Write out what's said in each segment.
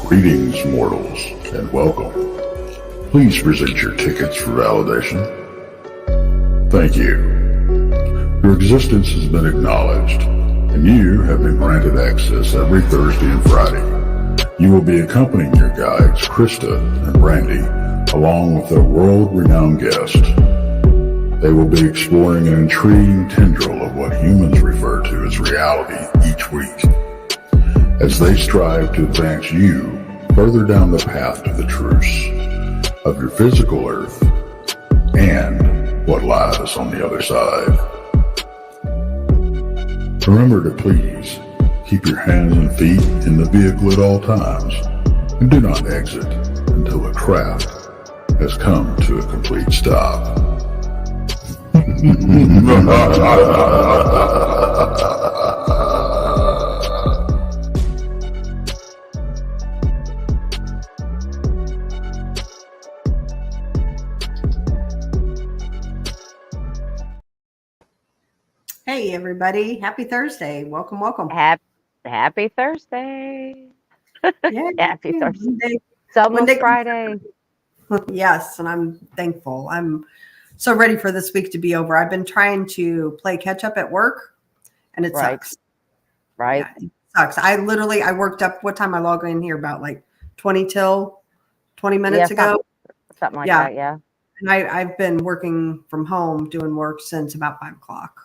Greetings, mortals, and welcome. Please present your tickets for validation. Thank you. Your existence has been acknowledged, and you have been granted access every Thursday and Friday. You will be accompanying your guides, Krista and Brandy, along with a world-renowned guest. They will be exploring an intriguing tendril of what humans refer to as reality each week, as they strive to advance you further down the path to the truths of your physical earth and what lies on the other side. Remember to please keep your hands and feet in the vehicle at all times, and do not exit until the craft has come to a complete stop. Hey everybody, happy Thursday. Welcome. Happy Thursday. Yeah, Happy Thursday. Monday. It's almost Friday. Yes, and I'm thankful. I'm so ready for this week to be over. I've been trying to play catch up at work, and it sucks. Right. Yeah, it sucks. I worked up, what time I log in here? About like 20 minutes ago. Something like that, yeah. And I've been working from home doing work since about 5 o'clock.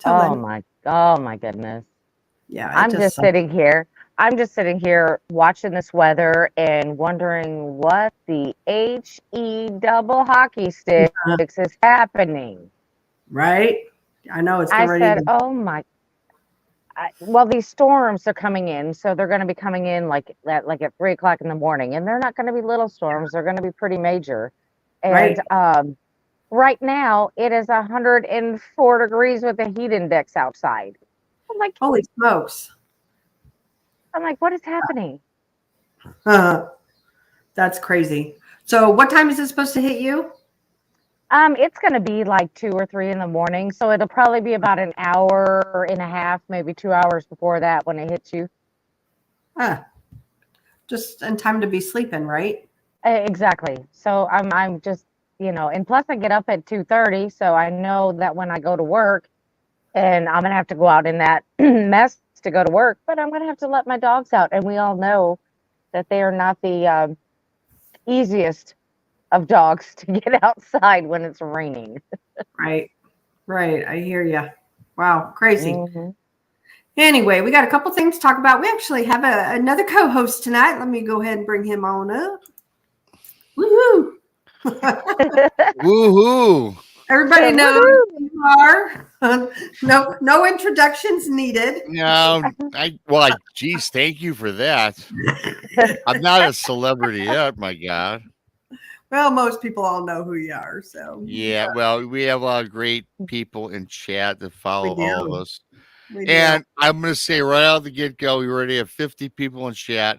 Oh my goodness. Yeah. I'm just sitting here watching this weather and wondering what the HE double hockey sticks is happening. Right? I know it's getting ready. I said, oh my. Well, these storms are coming in, so they're going to be coming in like at 3 o'clock in the morning, and they're not going to be little storms. They're going to be pretty major. And right now it is 104 degrees with the heat index outside. I'm like, holy smokes. I'm like, what is happening? That's crazy. So what time is it supposed to hit you? It's going to be like 2 or 3 in the morning. So it'll probably be about an hour and a half, maybe 2 hours before that when it hits you. Just just in time to be sleeping, right? Exactly. So I'm just, and plus I get up at 2:30, so I know that when I go to work and I'm gonna have to go out in that mess to go to work, but I'm gonna have to let my dogs out, and we all know that they are not the easiest of dogs to get outside when it's raining. Right. Right. I hear you. Wow. Crazy. Hmm. Anyway, we got a couple things to talk about. We actually have another co-host tonight. Let me go ahead and bring him on up. Woohoo! Woohoo! Everybody Said, knows "Woohoo!" who you are. No introductions needed. Geez, thank you for that. I'm not a celebrity yet, my God. Well, most people all know who you are. So Yeah, well, we have a lot of great people in chat that follow we all of do. us. We do. And I'm going to say right out the get-go, we already have 50 people in chat.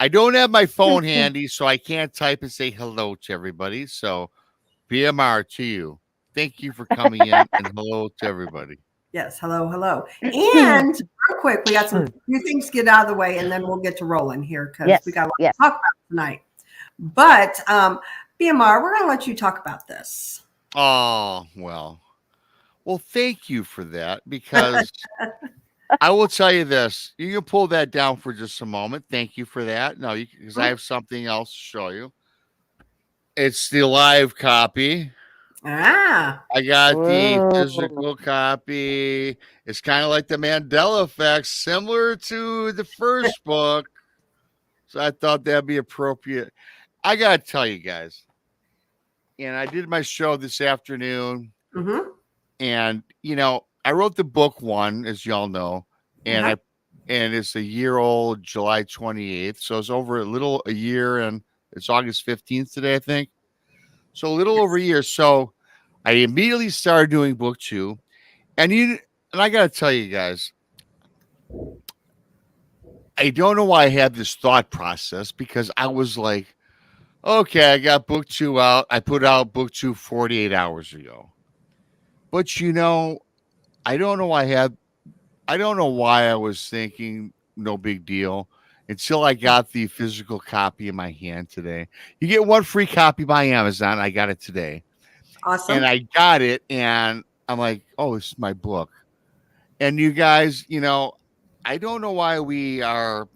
I don't have my phone handy, so I can't type and say hello to everybody. So, BMR to you. Thank you for coming in, and hello to everybody. Yes. Hello. Hello. And real quick, we got some few things to get out of the way, and then we'll get to rolling here because Yes, we got a lot yes. to talk about tonight. But BMR, we're going to let you talk about this. Oh, well, thank you for that, because I will tell you this. You can pull that down for just a moment. Thank you for that. No, because I have something else to show you. It's the live copy. Ah. I got the Whoa. physical copy. It's kind of like the Mandela effect, similar to the first book. So I thought that'd be appropriate. I got to tell you guys, and I did my show this afternoon, Mm-hmm. and, I wrote the book one, as y'all know, and Uh-huh. and it's a year old, July 28th. So it's over a year, and it's August 15th today, I think. So a little over a year. So I immediately started doing book two. And I gotta tell you guys, I don't know why I had this thought process, because I was like, okay, I got book two out. I put out book two 48 hours ago. But I don't know I don't know why I was thinking no big deal until I got the physical copy in my hand today. You get one free copy by Amazon. I got it today. And Awesome. I got it, and I'm like, oh, this is my book. And you guys, I don't know why we are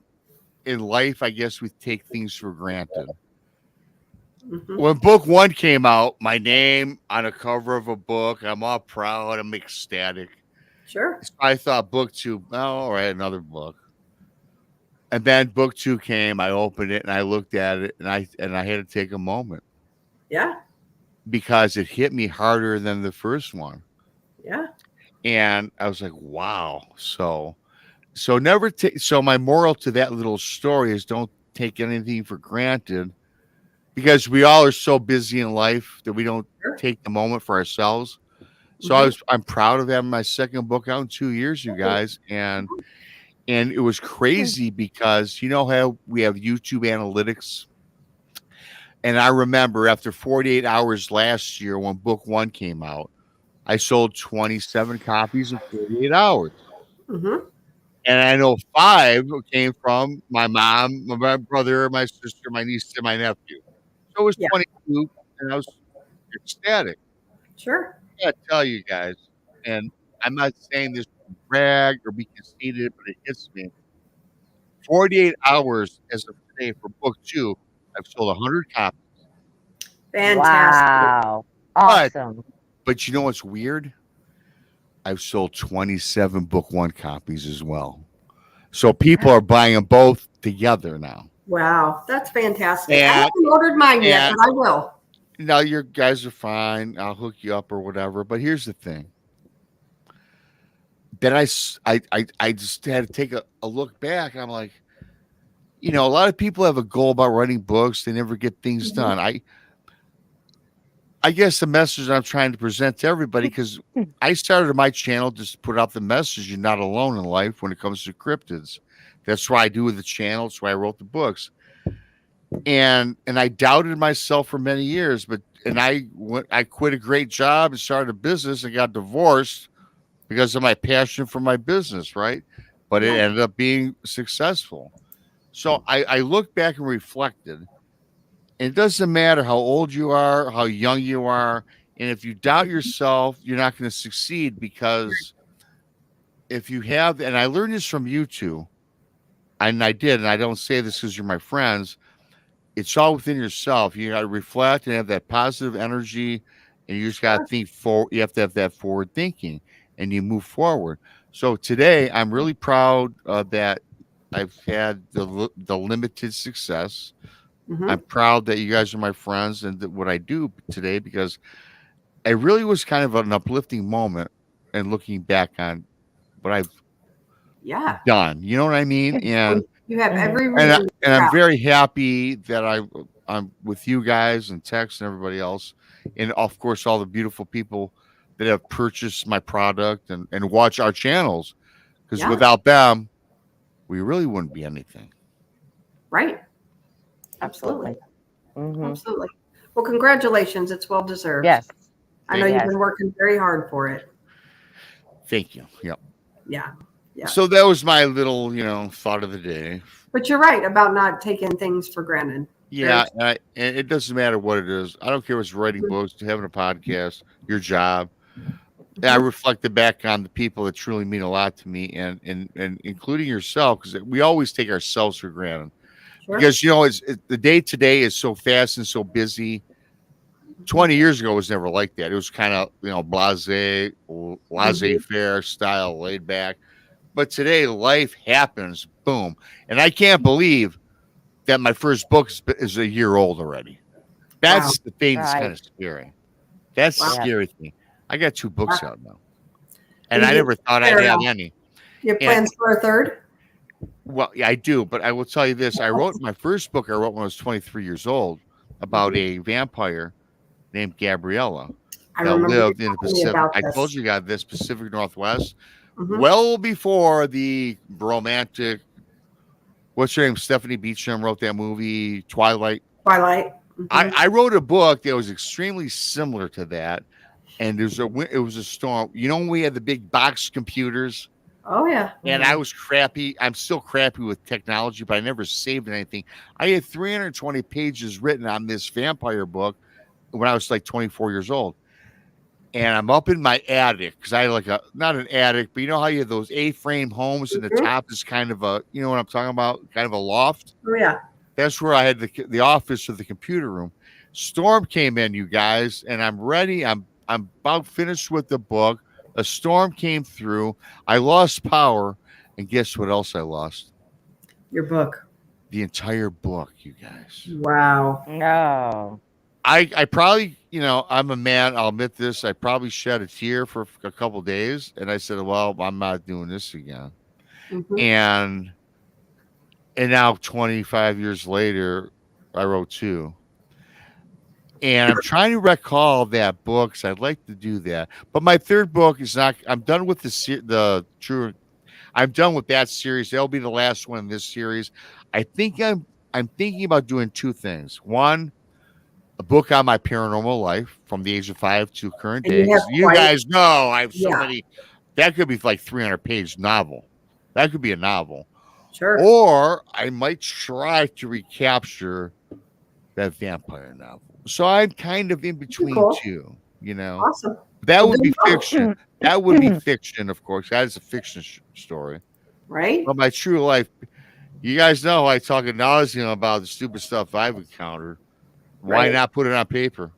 in life. I guess we take things for granted. Mm-hmm. When book one came out, my name on a cover of a book, I'm all proud. I'm ecstatic. Sure. So I thought book two, oh, all right, another book. And then book two came. I opened it and I looked at it, and I had to take a moment, Yeah. because it hit me harder than the first one. Yeah. And I was like, wow. So never take. So my moral to that little story is, don't take anything for granted, because we all are so busy in life that we don't Sure. take the moment for ourselves. So Mhm. I'm proud of having my second book out in 2 years, you guys. And it was crazy, because you know how we have YouTube analytics. And I remember after 48 hours last year, when book one came out, I sold 27 copies in 48 hours. Mhm. And I know 5 came from my mom, my brother, my sister, my niece, and my nephew. So it was Yeah. 22, and I was ecstatic. Sure. I gotta tell you guys, and I'm not saying this to brag or be conceited, but it hits me. 48 hours as of today for book two, I've sold 100 copies. Fantastic. Wow. But Awesome. you know what's weird? I've sold 27 book one copies as well. So people are buying them both together now. Wow. That's fantastic. I And haven't ordered mine yet, and but I will. now your guys are fine. I'll hook you up or whatever. But here's the thing. Then I just had to take a look back. I'm like, a lot of people have a goal about writing books. They never get things Mhm. done. I guess the message I'm trying to present to everybody, because I started my channel just to put out the message: you're not alone in life when it comes to cryptids. That's why I do with the channel. That's why I wrote the books. And I doubted myself for many years, I quit a great job and started a business and got divorced because of my passion for my business, right? But it Yeah. ended up being successful. So I look back and reflected, and it doesn't matter how old you are, how young you are, and if you doubt yourself, you're not going to succeed, because if you have, and I learned this from you two, and I did, and I don't say this because you're my friends. It's all within yourself. You got to reflect and have that positive energy, and you just got to think forward. You have to have that forward thinking, and you move forward. So today, I'm really proud that I've had the limited success. Mm-hmm. I'm proud that you guys are my friends and that what I do today, because it really was kind of an uplifting moment and looking back on what I've Yeah. done. You know what I mean? And You have every and, reason. I'm very happy that I'm with you guys and Tex and everybody else, and of course all the beautiful people that have purchased my product and watch our channels, because Yeah. without them, we really wouldn't be anything. Right. Absolutely. Mhm. Absolutely. Well, congratulations. It's well deserved. Yes. I know Yes. you've been working very hard for it. Thank you. Yep. Yeah. Yeah. So that was my little, thought of the day. But you're right about not taking things for granted. Yeah, and it doesn't matter what it is. I don't care if it's writing Mhm. books, having a podcast, your job. I reflected back on the people that truly mean a lot to me, and including yourself, because we always take ourselves for granted. Sure. Because the day today is so fast and so busy. 20 years ago, it was never like that. It was kind of laissez-faire style, laid back. But today, life happens, boom, and I can't believe that my first book is a year old already. That's the thing that's kind of scary. That's the scary thing. I got 2 books out now, and I never thought I'd have any. You have plans for a third? Well, yeah, I do, but I will tell you this: I wrote my first book. I wrote when I was 23 years old about a vampire named Gabriella that lived in the Pacific. I told you guys this Pacific Northwest, well before the romantic. What's her name? Stephanie Beacham wrote that movie Twilight. I wrote a book that was extremely similar to that, and it was a storm. You know when we had the big box computers? Oh yeah. And I was crappy. I'm still crappy with technology, but I never saved anything. I had 320 pages written on this vampire book when I was like 24 years old. And I'm up in my attic because I had not an attic, but you know how you have those A-frame homes and the top is kind of you know what I'm talking about? Kind of a loft. Oh yeah. That's where I had the office or the computer room. Storm came in, you guys, and I'm ready. I'm about finished with the book. A storm came through. I lost power, and guess what else I lost? Your book. The entire book, you guys. Wow. No. I probably, I'm a man. I'll admit this. I probably shed a tear for a couple of days, and I said, "Well, I'm not doing this again." And now 25 years later, I wrote 2. And I'm trying to recall that book, so I'd like to do that. But my third book is not. I'm done with the true. I'm done with that series. That'll be the last one in this series. I think I'm thinking about doing 2 things. One, a book on my paranormal life from the age of 5 to current day. You guys know I have so many. That could be like 300-page novel. That could be a novel. Sure. Or I might try to recapture that vampire novel. So I'm kind of in between 2, Awesome. That would be fiction. That would be fiction, of course. That is a fiction story. Right. But my true life, you guys know I talk ad nauseum about the stupid stuff I've encountered. Why not put it on paper?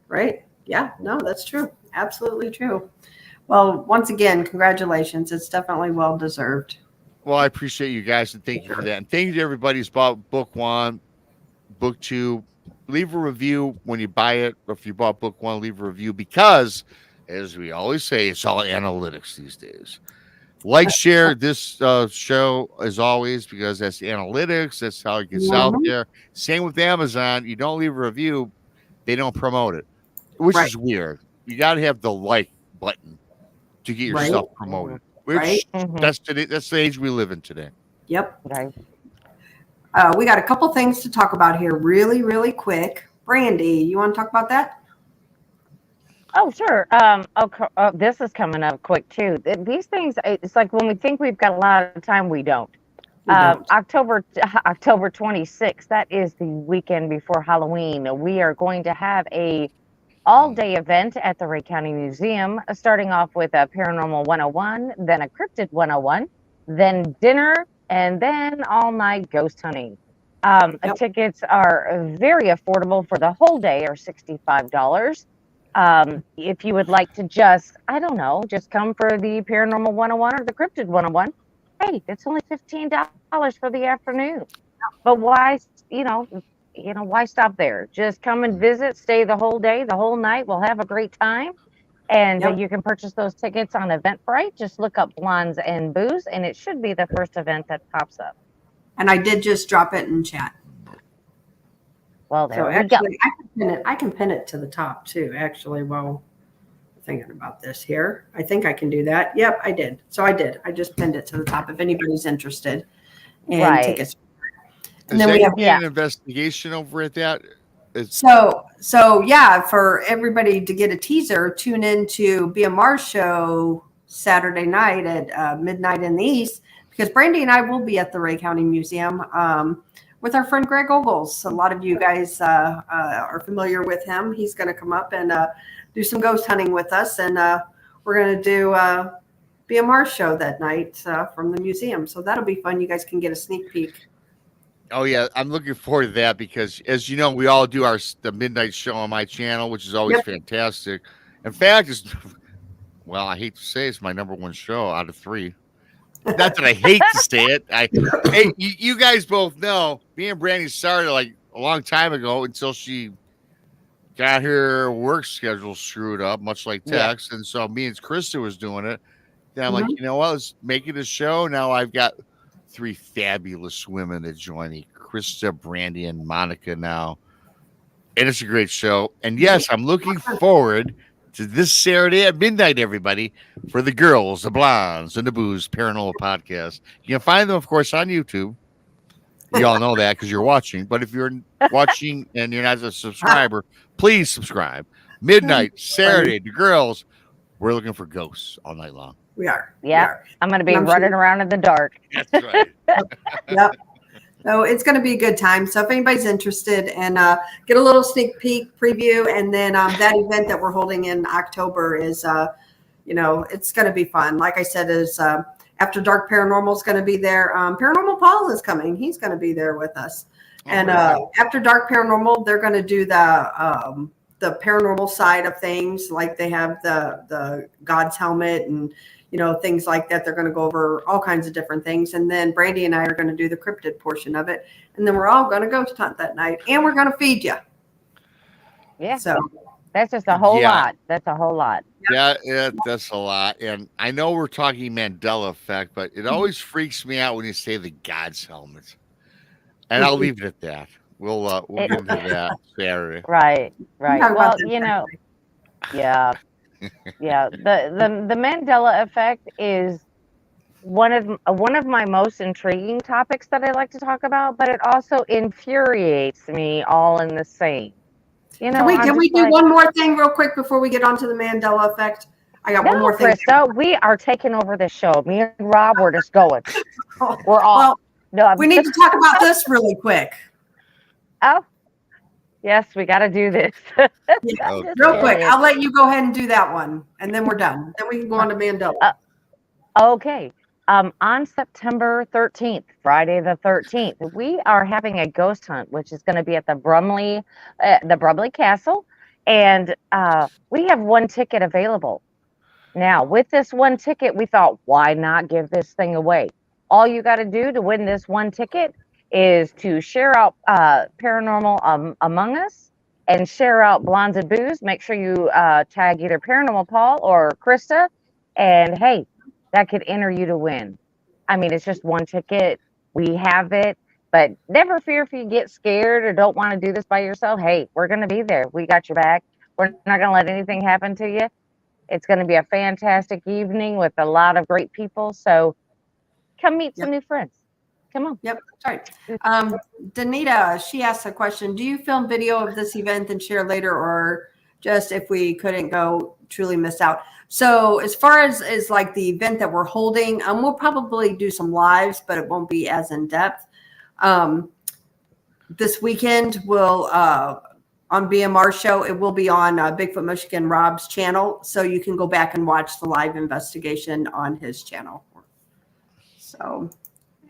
Right. Yeah. No, that's true. Absolutely true. Well, once again, congratulations. It's definitely well deserved. Well, I appreciate you guys, and thank you for that. And thank you to everybody who's bought book 1, book 2. Leave a review when you buy it. Or if you bought book 1, leave a review, because, as we always say, it's all analytics these days. Share this show as always, because that's analytics. That's how it gets out there. Same with Amazon. You don't leave a review, they don't promote it, which is weird. You got to have the like button to get yourself promoted. Which that's the age we live in today. Yep. Right. We got a couple things to talk about here really, really quick. Brandy, you want to talk about that? Oh, sure. This is coming up quick too. These things, it's like when we think we've got a lot of time, we don't. We don't. October 26th. That is the weekend before Halloween. We are going to have a all-day event at the Ray County Museum, starting off with a Paranormal 101, then a Cryptid 101, then dinner, and then all-night ghost hunting. Yep. Tickets are very affordable for the whole day, are $65. If you would like to just, I don't know, just come for the Paranormal 101 or the Cryptid 101, hey, it's only $15 for the afternoon. But why, why stop there? Just come and visit, stay the whole day, the whole night. We'll have a great time. And Yep. you can purchase those tickets on Eventbrite. Just look up Blondes and Booze, and it should be the first event that pops up. And I did just drop it in chat. Well, there So we actually, go. I can pin it to the top too. Actually, while thinking about this here, I think I can do that. Yep, I did. So I did. I just pinned it to the top if anybody's interested in Right. tickets. And Is then there we have gonna be an investigation over at that? so yeah, for everybody to get a teaser, tune in to Be a Mars show Saturday night at midnight in the East, because Brandy and I will be at the Ray County Museum with our friend Greg Ogles. A lot of you guys are familiar with him. He's going to come up and do some ghost hunting with us, and we're going to do Be a Mars show that night from the museum. So that'll be fun. You guys can get a sneak peek. Oh yeah, I'm looking forward to that because, as you know, we all do the midnight show on my channel, which is always fantastic. In fact, well, I hate to say it's my number one show out of 3. Not that I hate to say it. Hey, you guys both know me and Brandy started like a long time ago until she got her work schedule screwed up, much like Tex. And so me and Krista was doing it. Then I'm like, you know what? Let's make it a show. Now I've got 3 fabulous women that join me: Krista, Brandy, and Monica now. And it's a great show. And yes, I'm looking forward to this Saturday at midnight, everybody, for the girls, the blondes, and the booze Paranormal podcast. You can find them, of course, on YouTube. You all know that because you're watching. But if you're watching and you're not a subscriber, please subscribe. Midnight, Saturday, the girls. We're looking for ghosts all night long. We are. Yeah, I'm going to be running around in the dark. That's right. Yep. So it's going to be a good time. So if anybody's interested, and get a little sneak peek preview, and then that event that we're holding in October is, it's going to be fun. Like I said, is After Dark Paranormal is going to be there. Paranormal Paul is coming. He's going to be there with us. And After Dark Paranormal, they're going to do the paranormal side of things. Like they have the God's helmet and things like that. They're going to go over all kinds of different things. And then Brandy and I are going to do the cryptid portion of it. And then we're all going to ghost hunt that night. And we're going to feed you. Yeah. So that's just a whole lot. That's a whole lot. Yeah, that's a lot. And I know we're talking Mandela effect, but it always freaks me out when you say the God's helmet. And I'll leave it at that. We'll get into that Saturday. Right. Well, yeah. Yeah, the Mandela effect is one of my most intriguing topics that I like to talk about, but it also infuriates me all in the same. Can we do one more thing real quick before we get on to the Mandela effect? I got one more thing. Krista, we are taking over the show. Me and Rob, we're just going. We're all. We need to talk about this really quick. Oh. Yes, we got to do this. Real quick. I'll let you go ahead and do that one, and then we're done. Then we can go on to Mandela. Okay. On September 13th, Friday the 13th, we are having a ghost hunt, which is going to be at the Brumley Castle, and we have 1 ticket available. Now, with this 1 ticket, we thought, why not give this thing away? All you got to do to win this 1 ticket is to share out Paranormal Among Us and share out Blondes and Booze. Make sure you tag either Paranormal Paul or Krista, and hey, that could enter you to win. I mean, it's just 1 ticket. We have it, but never fear if you get scared or don't want to do this by yourself. Hey, we're going to be there. We got your back. We're not going to let anything happen to you. It's going to be a fantastic evening with a lot of great people. So come meet some new friends. Come on. Yep, that's right. Danita, she asked a question. Do you film video of this event and share later, or just if we couldn't go, truly miss out? So as far as like the event that we're holding, we'll probably do some lives, but it won't be as in depth. This weekend we'll on BMR show. It will be on Bigfoot Michigan Rob's channel, so you can go back and watch the live investigation on his channel. So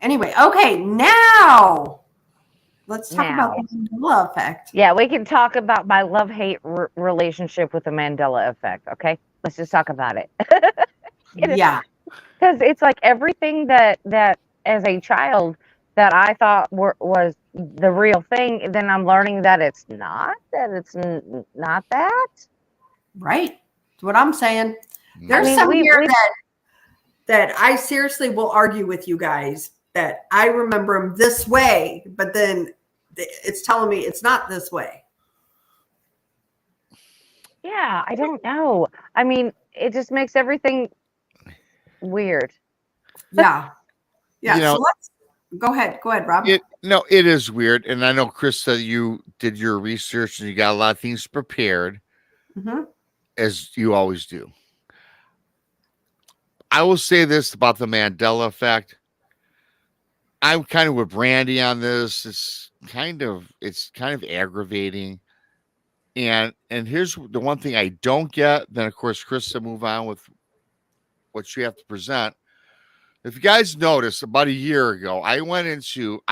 anyway, okay, now let's talk about the Mandela effect. Yeah, we can talk about my love-hate relationship with the Mandela effect. Okay, let's just talk about it. Yeah, because it's like everything that as a child that I thought was the real thing, then I'm learning that it's not. That it's not that. right. That's what I'm saying. There's some here that I seriously will argue with you guys that I remember them this way, but then it's telling me it's not this way. Yeah, I don't know. I mean, it just makes everything weird. Yeah. Yeah. You know, so let's go ahead, Rob. It is weird. And I know, Krista, you did your research and you got a lot of things prepared, as you always do. I will say this about the Mandela effect. I'm kind of with Brandy on this. It's kind of aggravating. And here's the one thing I don't get. Then of course, Krista, move on with what you have to present. If you guys notice, about a year ago, I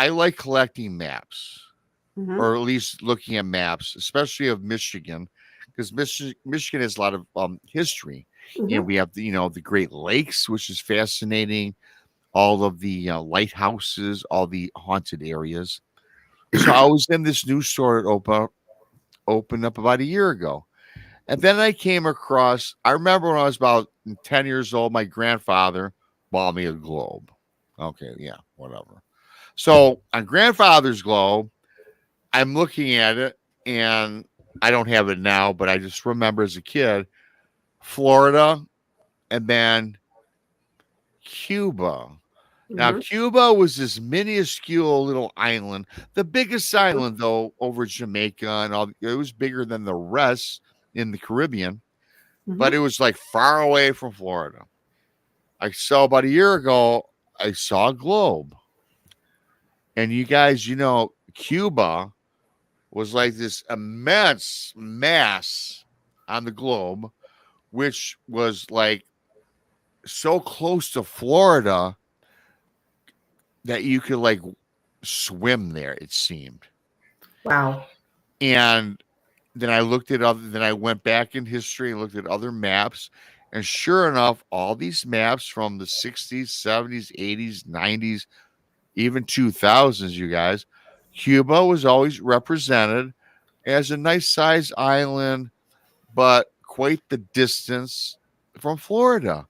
like collecting maps, or at least looking at maps, especially of Michigan, because Michigan has a lot of history. You know, we have the Great Lakes, which is fascinating. All of the lighthouses, all the haunted areas. So I was in this news store that opened up about a year ago. And then I came across, I remember when I was about 10 years old, my grandfather bought me a globe. Okay, yeah, whatever. So on grandfather's globe, I'm looking at it, and I don't have it now, but I just remember as a kid, Florida, and then Cuba. Now, Cuba was this minuscule little island, the biggest island, though, over Jamaica and all. It was bigger than the rest in the Caribbean, but it was like far away from Florida. I saw about a year ago, I saw a globe. And you guys, Cuba was like this immense mass on the globe, which was like so close to Florida that you could like swim there, it seemed. Wow. And then I went back in history and looked at other maps. And sure enough, all these maps from the 60s, 70s, 80s, 90s, even 2000s, you guys, Cuba was always represented as a nice sized island, but quite the distance from Florida.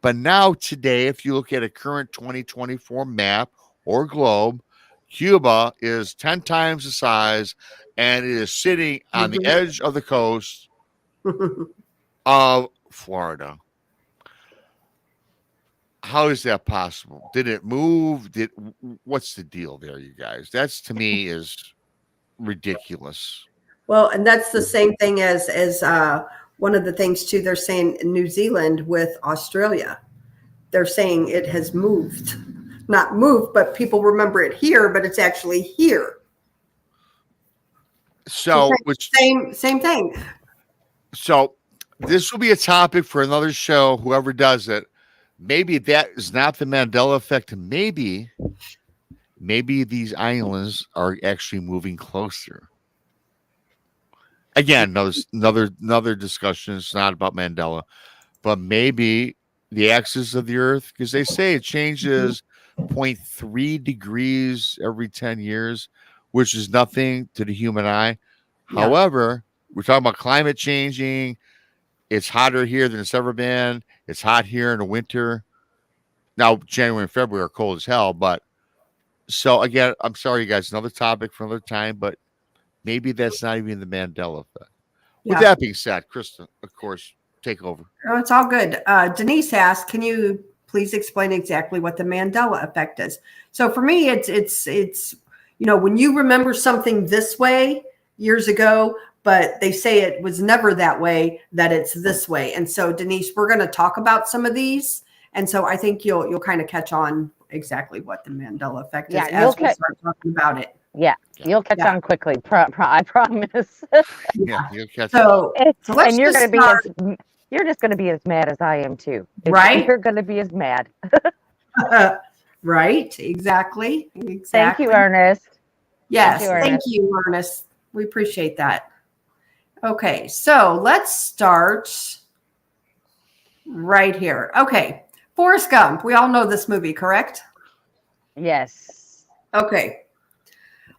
But now today, if you look at a current 2024 map or globe, Cuba is 10 times the size, and it is sitting on the edge of the coast of Florida. How is that possible? Did it move? What's the deal there, you guys? That's, to me, is ridiculous. Well, and that's the same thing as one of the things too. They're saying in New Zealand with Australia, they're saying it has moved, not moved, but people remember it here, but it's actually here. So, same thing. So this will be a topic for another show. Whoever does it, maybe that is not the Mandela effect. Maybe these islands are actually moving closer. Again, another discussion. It's not about Mandela, but maybe the axis of the Earth, because they say it changes 0.3 degrees every 10 years, which is nothing to the human eye. Yeah. However, we're talking about climate changing. It's hotter here than it's ever been. It's hot here in the winter. Now, January and February are cold as hell. But so again, I'm sorry, you guys, another topic for another time, but maybe that's not even the Mandela effect. Yeah. With that being said, Krista, of course, take over. Oh, it's all good. Denise asked, can you please explain exactly what the Mandela effect is? So for me, it's when you remember something this way years ago, but they say it was never that way, that it's this way. And so, Denise, we're going to talk about some of these. And so I think you'll kind of catch on exactly what the Mandela effect is as we start talking about it. Yeah, you'll catch on quickly. I promise. Yeah, you'll catch on. So and you're going to be you're just going to be as mad as I am too. Right? You're going to be as mad. Right? Exactly. Thank you, Ernest. Yes. Thank you, Ernest. We appreciate that. Okay, so let's start right here. Okay, Forrest Gump. We all know this movie, correct? Yes. Okay.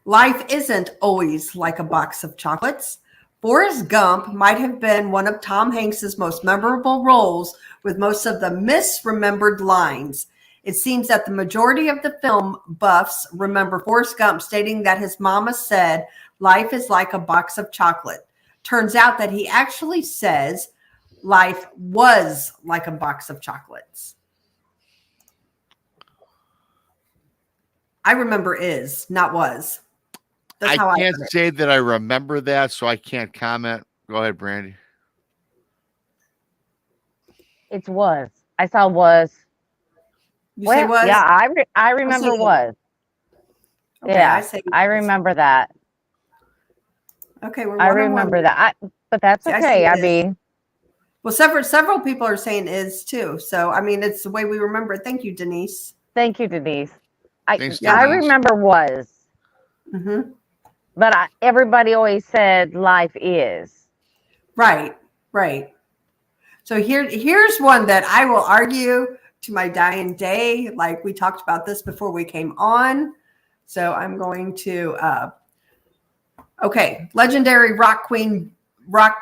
Life isn't always like a box of chocolates. Forrest Gump might have been one of Tom Hanks's most memorable roles, with most of the misremembered lines. It seems that the majority of the film buffs remember Forrest Gump stating that his mama said, "Life is like a box of chocolate." Turns out that he actually says, "Life was like a box of chocolates." I remember is, not was. That's how I can't say that I remember that, so I can't comment. Go ahead, Brandy. It was. I saw was. You say was? Yeah, I remember was. Okay, yeah, I remember that. Okay, I remember that. But that's okay. I mean, well, several people are saying is too. So I mean, it's the way we remember it. Thank you, Denise. Thank you, Denise. Thanks, I Denise. remember was. Mm-hmm. But everybody always said life is. Right. So here's one that I will argue to my dying day. Like we talked about this before we came on. So I'm going to, okay. Legendary rock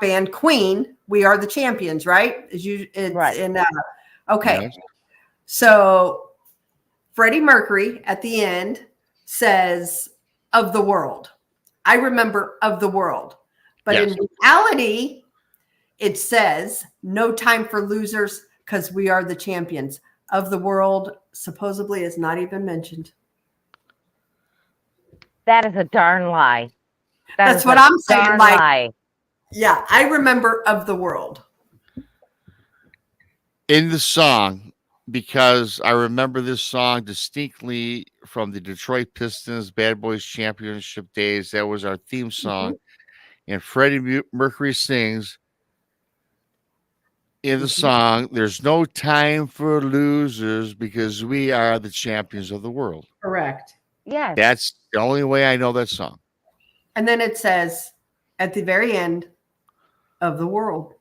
band Queen. We Are the Champions, right? Right. Okay. Yes. So Freddie Mercury at the end says, "Of the world." I remember "of the world." But in reality, it says, "No time for losers because we are the champions." Of the world supposedly is not even mentioned. That is a darn lie. That's what I'm saying. Like, lie. Yeah, I remember "of the world." In the song, because I remember this song distinctly from the Detroit Pistons Bad Boys Championship days. That was our theme song. Mm-hmm. And Freddie Mercury sings in the song, "There's no time for losers because we are the champions of the world." Correct. Yes. That's the only way I know that song. And then it says at the very end, "of the world."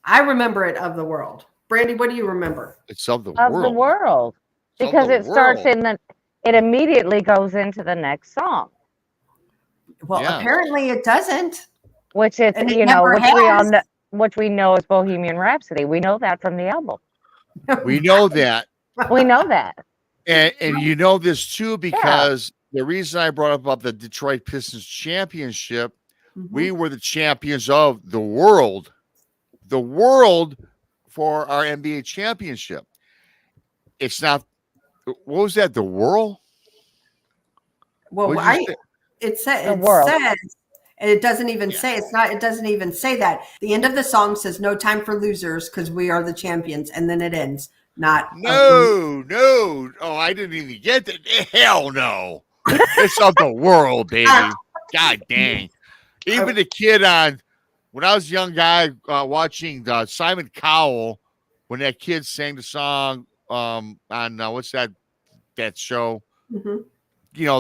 I remember it, "of the world." Brandy, what do you remember? It's of the world. Of the world. Because it starts it immediately goes into the next song. Well, apparently it doesn't. Which it's, which we know is Bohemian Rhapsody. We know that from the album. We know that. We know that. And you know this too, because the reason I brought up about the Detroit Pistons championship, we were the champions of the world for our NBA championship. It's not, what was that? The world? Well, it says, and it doesn't even say, it doesn't even say that. The end of the song says, "No time for losers because we are the champions." And then it ends. No. Oh, I didn't even get that. Hell no. It's of the world, baby. God dang. Even the kid when I was a young guy watching Simon Cowell, when that kid sang the song on what's that show? Mm-hmm. You know,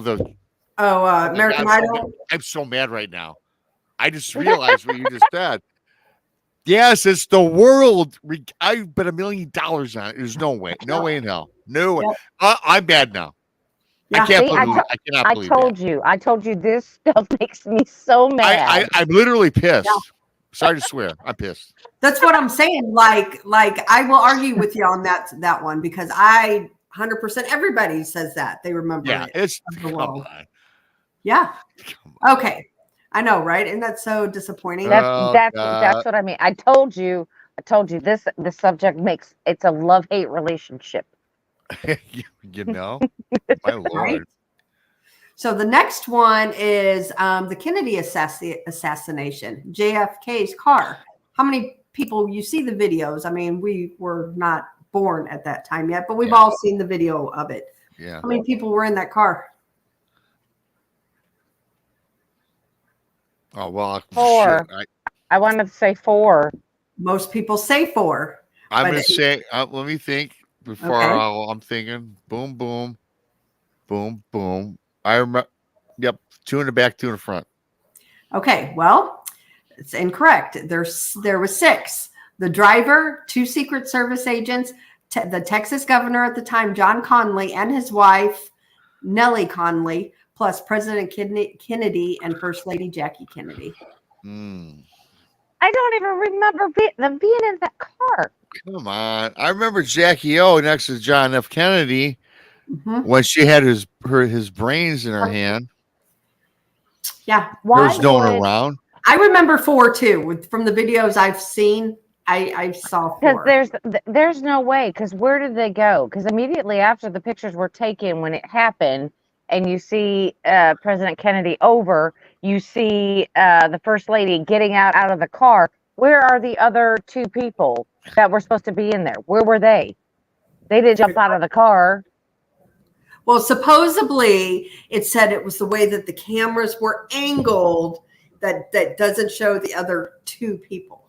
American Idol. I'm so mad right now. I just realized what you just said. Yes, it's the world. I bet $1 million on it. There's no way. No way in hell. No way. I'm bad now. Yeah. I cannot believe I told you this stuff makes me so mad. I'm literally pissed. Yeah. Sorry to swear. I'm pissed. That's what I'm saying. Like I will argue with you on that one because 100% everybody says that. They remember it. It's come on. Yeah. Okay. I know, right? And that's so disappointing. That's what I mean. I told you this subject it's a love-hate relationship. You know, my Lord. So the next one is the Kennedy assassination, JFK's car. How many people, you see the videos? I mean, we were not born at that time yet, but we've all seen the video of it. Yeah. How many people were in that car? Oh, well, 4. shit. I wanted to say 4. Most people say 4. I'm but going to say, let me think before Okay. I'm thinking. Boom, boom, boom, boom. I remember. Yep. 2 in the back, 2 in the front. Okay, well, it's incorrect. There was 6. The driver, 2 Secret Service agents, the Texas governor at the time, John Conley, and his wife, Nellie Conley, plus President Kennedy and First Lady Jackie Kennedy. I don't even remember them being in that car. Come on. I remember Jackie O next to John F. Kennedy when she had his brains in her hand. Yeah. Why There's no one around. I remember 4 too. From the videos I've seen, I saw 4. Because there's no way. Because where did they go? Because immediately after the pictures were taken, when it happened, and you see President Kennedy over, you see the First Lady getting out of the car. Where are the other 2 people that were supposed to be in there? Where were they? They didn't jump out of the car. Well, supposedly it said it was the way that the cameras were angled that doesn't show the other 2 people.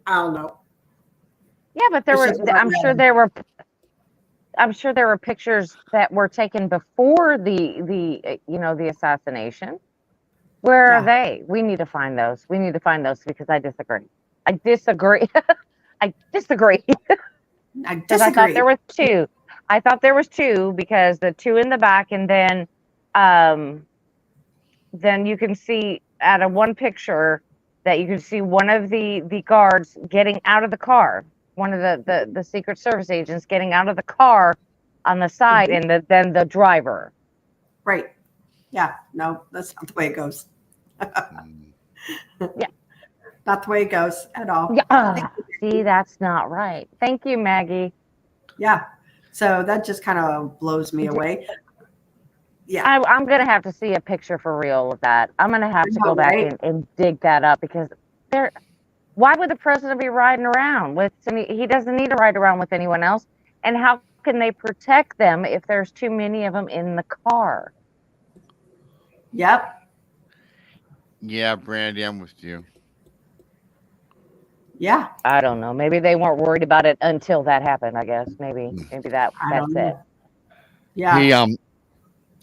I don't know. Yeah, but I'm sure there were pictures that were taken before the assassination. Where are they? We need to find those. Because I disagree. I disagree. Because I thought there were 2. I thought there was 2 because the 2 in the back, and then you can see out of one picture that you can see one of the guards getting out of the car, one of the Secret Service agents getting out of the car on the side, and then the driver. Right. Yeah. No, that's not the way it goes. Yeah. Not the way it goes at all. Yeah. See, that's not right. Thank you, Maggie. Yeah. So that just kind of blows me away. Yeah. I'm going to have to see a picture for real of that. I'm going to have to go back and dig that up, because why would the president be riding around with, he doesn't need to ride around with anyone else. And how can they protect them if there's too many of them in the car? Yep. Yeah, Brandy, I'm with you. Yeah. I don't know. Maybe they weren't worried about it until that happened, I guess. Maybe that's it. Yeah. Hey,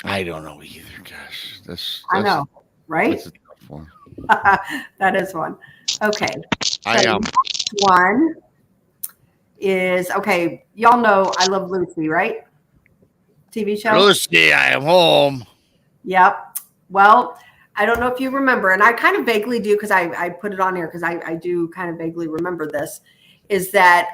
I don't know either. Gosh, that's I know, right? That's a tough one. That is one. Okay. Next one is, okay, y'all know I Love Lucy, right? TV show? Lucy, I am home. Yep. Well, I don't know if you remember, and I kind of vaguely do, because I put it on here because I do kind of vaguely remember this, is that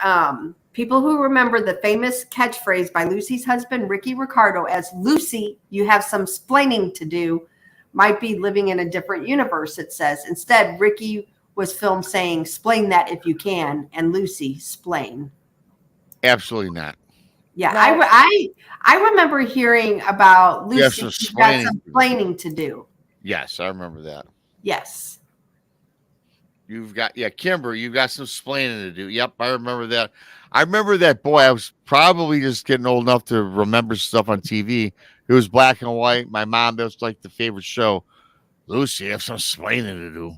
people who remember the famous catchphrase by Lucy's husband, Ricky Ricardo, as "Lucy, you have some splaining to do," might be living in a different universe, it says. Instead, Ricky was filmed saying, "Splain that if you can," and Lucy, "Splain." Absolutely not. Yeah, no. I remember hearing about Lucy. She's got some splaining to do. Yes, I remember that. Yes. Kimber, you've got some splaining to do. Yep, I remember that. I remember that, boy, I was probably just getting old enough to remember stuff on TV. It was black and white. My mom, that was like the favorite show. Lucy, you have some splaining to do.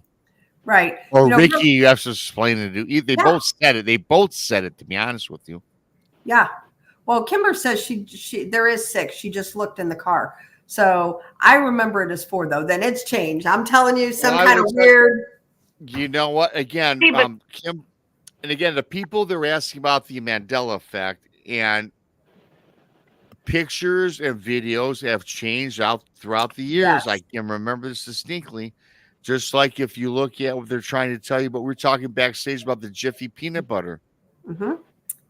Right. Or Ricky, you have some splaining to do. They both said it. They both said it, to be honest with you. Yeah. Well, Kimber says she there is 6. She just looked in the car. So I remember it as 4, though. Then it's changed. I'm telling you, kind of weird. You know what? Again, Kim, and again, the people that were asking about the Mandela effect, and pictures and videos have changed out throughout the years. Yes. I can remember this distinctly. Just like if you look at what they're trying to tell you, but we're talking backstage about the Jiffy peanut butter. Mm-hmm.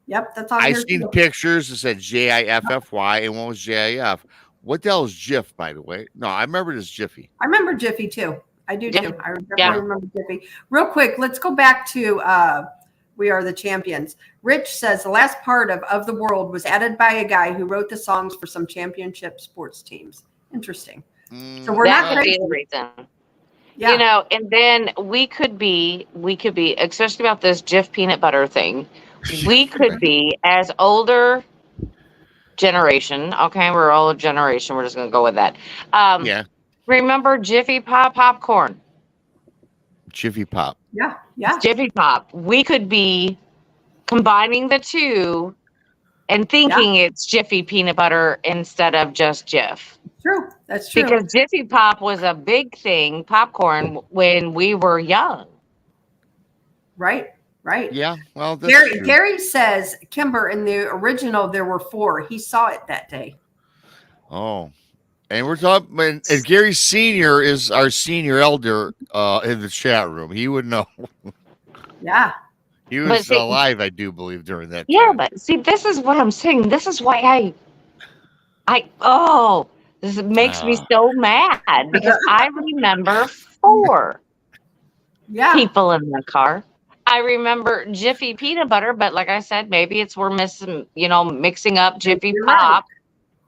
Yep, that's on I've seen pictures that said Jiffy and one was JIF. What the hell is Jif, by the way? No, I remember it as Jiffy. I remember Jiffy too. I do too. I definitely remember Jiffy. Real quick, let's go back to We are the champions. Rich says the last part of the world was added by a guy who wrote the songs for some championship sports teams. Interesting. So we're That not would be crazy. the reason. Yeah. You know, and then we could be, especially about this Jif peanut butter thing. We could be as older generation. Okay, we're older generation. We're just gonna go with that. Yeah. Remember Jiffy Pop popcorn? Jiffy Pop. Yeah. Yeah. Jiffy Pop. We could be combining the two and thinking it's Jiffy peanut butter instead of just Jif. True. That's true. Because Jiffy Pop was a big thing, popcorn, when we were young. Right. Right. Yeah. Well, that's Gary says, Kimber, in the original, there were 4. He saw it that day. Oh. And we're talking, and Gary Sr. is our senior elder in the chat room. He would know. Yeah. He was alive, I do believe, during that Yeah, time. but see, this is what I'm saying. This is why this makes me so mad because I remember 4 people in the car. I remember Jiffy peanut butter, but like I said, maybe we're mixing up Jiffy Pop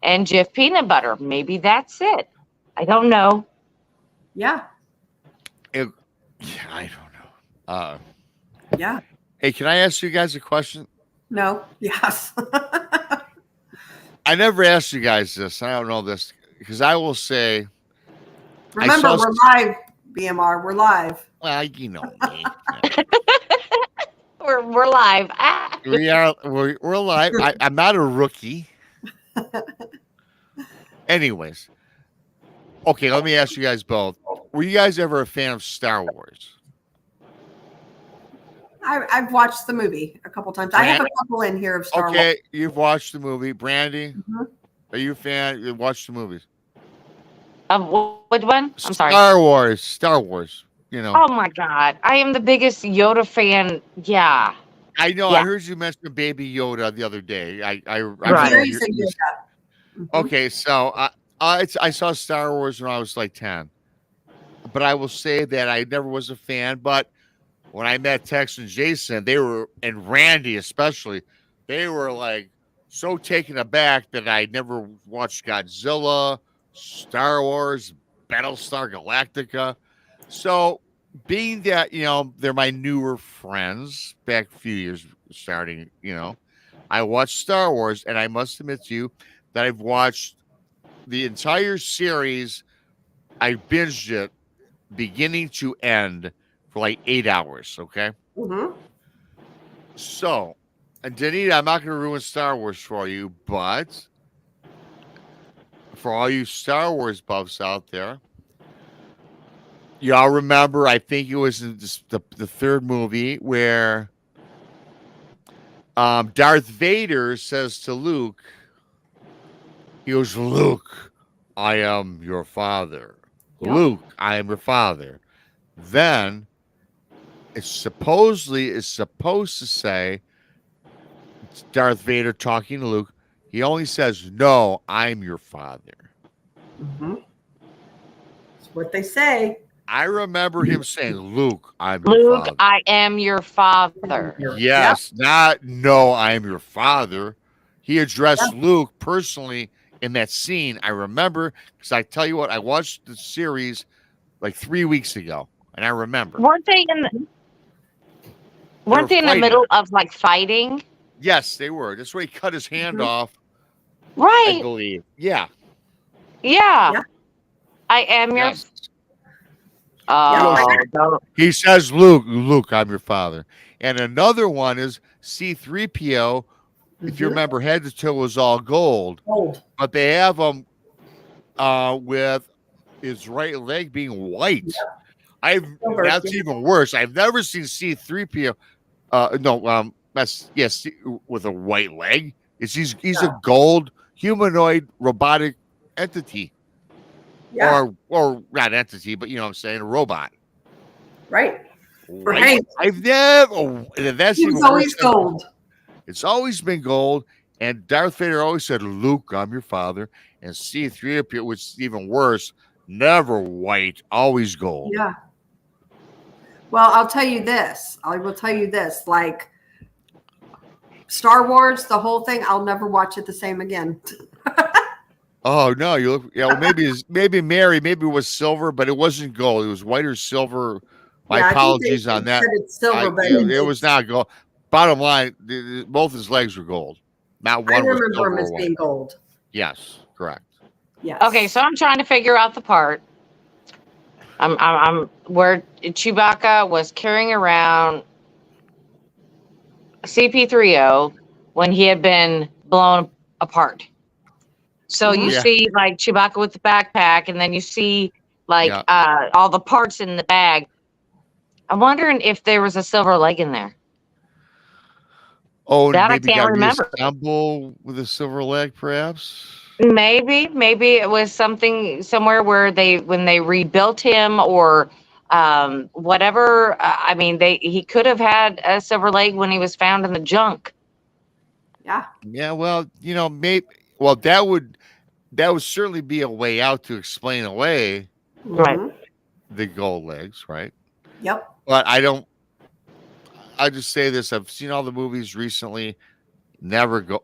and Jif peanut butter. Maybe that's it. I don't know. Yeah. I don't know. Yeah. Hey, can I ask you guys a question? No. Yes. I never asked you guys this. I don't know this because I will say. Remember, we're live, BMR. We're live. Well, you know me. We're live. We're live. I'm not a rookie. Anyways, okay. Let me ask you guys both. Were you guys ever a fan of Star Wars? I've watched the movie a couple times. I have a couple in here of Star Wars. Okay, you've watched the movie. Brandy, are you a fan? You watched the movies? Which one? I'm sorry. Star Wars. You know. Oh my God, I am the biggest Yoda fan. Yeah. I know. Yeah. I heard you mention Baby Yoda the other day. Right. Okay, so I saw Star Wars when I was like 10, but I will say that I never was a fan. But when I met Tex and Jason, and Randy especially, they were like so taken aback that I never watched Godzilla, Star Wars, Battlestar Galactica. So being that, they're my newer friends back a few years starting, I watched Star Wars, and I must admit to you that I've watched the entire series. I binged it beginning to end for like 8 hours. Okay. Mm-hmm. So, and Danita, I'm not going to ruin Star Wars for you, but for all you Star Wars buffs out there, y'all remember, I think it was in the third movie where Darth Vader says to Luke, he goes, Luke, I am your father. Yep. Luke, I am your father. Then it's supposed to say Darth Vader talking to Luke. He only says, no, I'm your father. Mm-hmm. That's what they say. I remember him saying, Luke, I'm your father. Luke, I am your father. Yes, not no, I am your father. He addressed Luke personally in that scene. I remember because I tell you what, I watched the series like 3 weeks ago, and I remember. Weren't they in the middle of like fighting? Yes, they were. That's where he cut his hand off. Right. I believe. Yeah. Yeah. I am your. He says, Luke, I'm your father. And another one is C-3PO. If you remember, head to toe was all gold. But they have him with his right leg being white. That's even worse. I've never seen C-3PO. With a white leg. He's a gold humanoid robotic entity. Yeah. Or not entity, but you know what I'm saying, a robot. Right. Right. I've never. That's even always gold. It's always been gold. And Darth Vader always said, Luke, I'm your father. And C-3PO, which is even worse, never white, always gold. Yeah. Well, I'll tell you this. I will tell you this. Like, Star Wars, the whole thing, I'll never watch it the same again. Oh no, you look. Yeah, well, maybe Mary, maybe it was silver, but it wasn't gold. It was white or silver. My Yeah, I think apologies they on that. said it's silver, but It was not gold. Bottom line, both his legs were gold. Not I one was remember silver them or as white. being gold. Yes, correct. Yes. Okay, so I'm trying to figure out the part. I'm where Chewbacca was carrying around CP30 when he had been blown apart. So you Yeah. see like Chewbacca with the backpack, and then you see like Yeah. all the parts in the bag. I'm wondering if there was a silver leg in there. Oh, and That I maybe can't got remember. reassemble with a silver leg, perhaps. Maybe it was something somewhere where when they rebuilt him or whatever. I mean, he could have had a silver leg when he was found in the junk. Yeah. Yeah, well, maybe. Well, that would certainly be a way out to explain away Right. the gold legs, right? Yep. But I just say this: I've seen all the movies recently. Never go.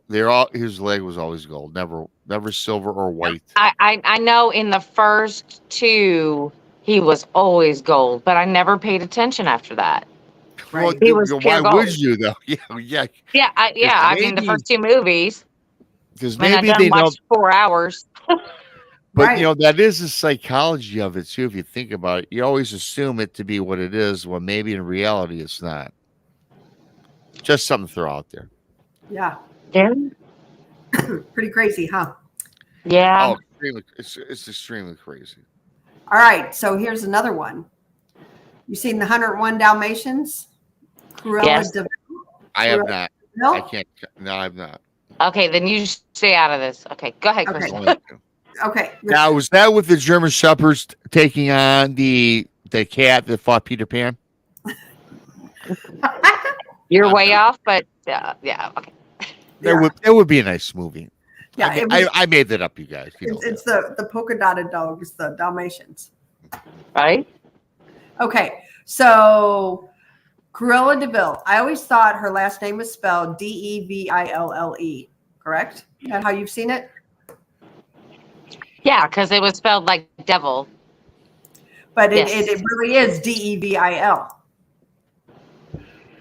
His leg was always gold. Never silver or white. I know in the first two he was always gold, but I never paid attention after that. Well, He was why pure gold. would you though? Yeah. I mean, the first two movies. Because I mean, I maybe done they know. watched 4 hours. But that is the psychology of it too. If you think about it, you always assume it to be what it is, when maybe in reality it's not. Just something to throw out there. Yeah. Yeah. Pretty crazy, huh? Yeah. Oh, it's extremely crazy. All right. So here's another one. You seen the 101 Dalmatians? Cruella Yes. de I have not. No? I can't. No, I've not. Okay, then you stay out of this. Okay, go ahead, Chris. Okay. Now, was that with the German Shepherds taking on the cat that fought Peter Pan? You're way off, but yeah, okay. That would be a nice movie. Yeah, I made that up, you guys. It's the polka dotted dogs, the Dalmatians. Right? Okay, so Cruella de Vil. I always thought her last name was spelled Deville. Correct? Is that how you've seen it? Yeah, because it was spelled like devil. But Yes. it really is Devil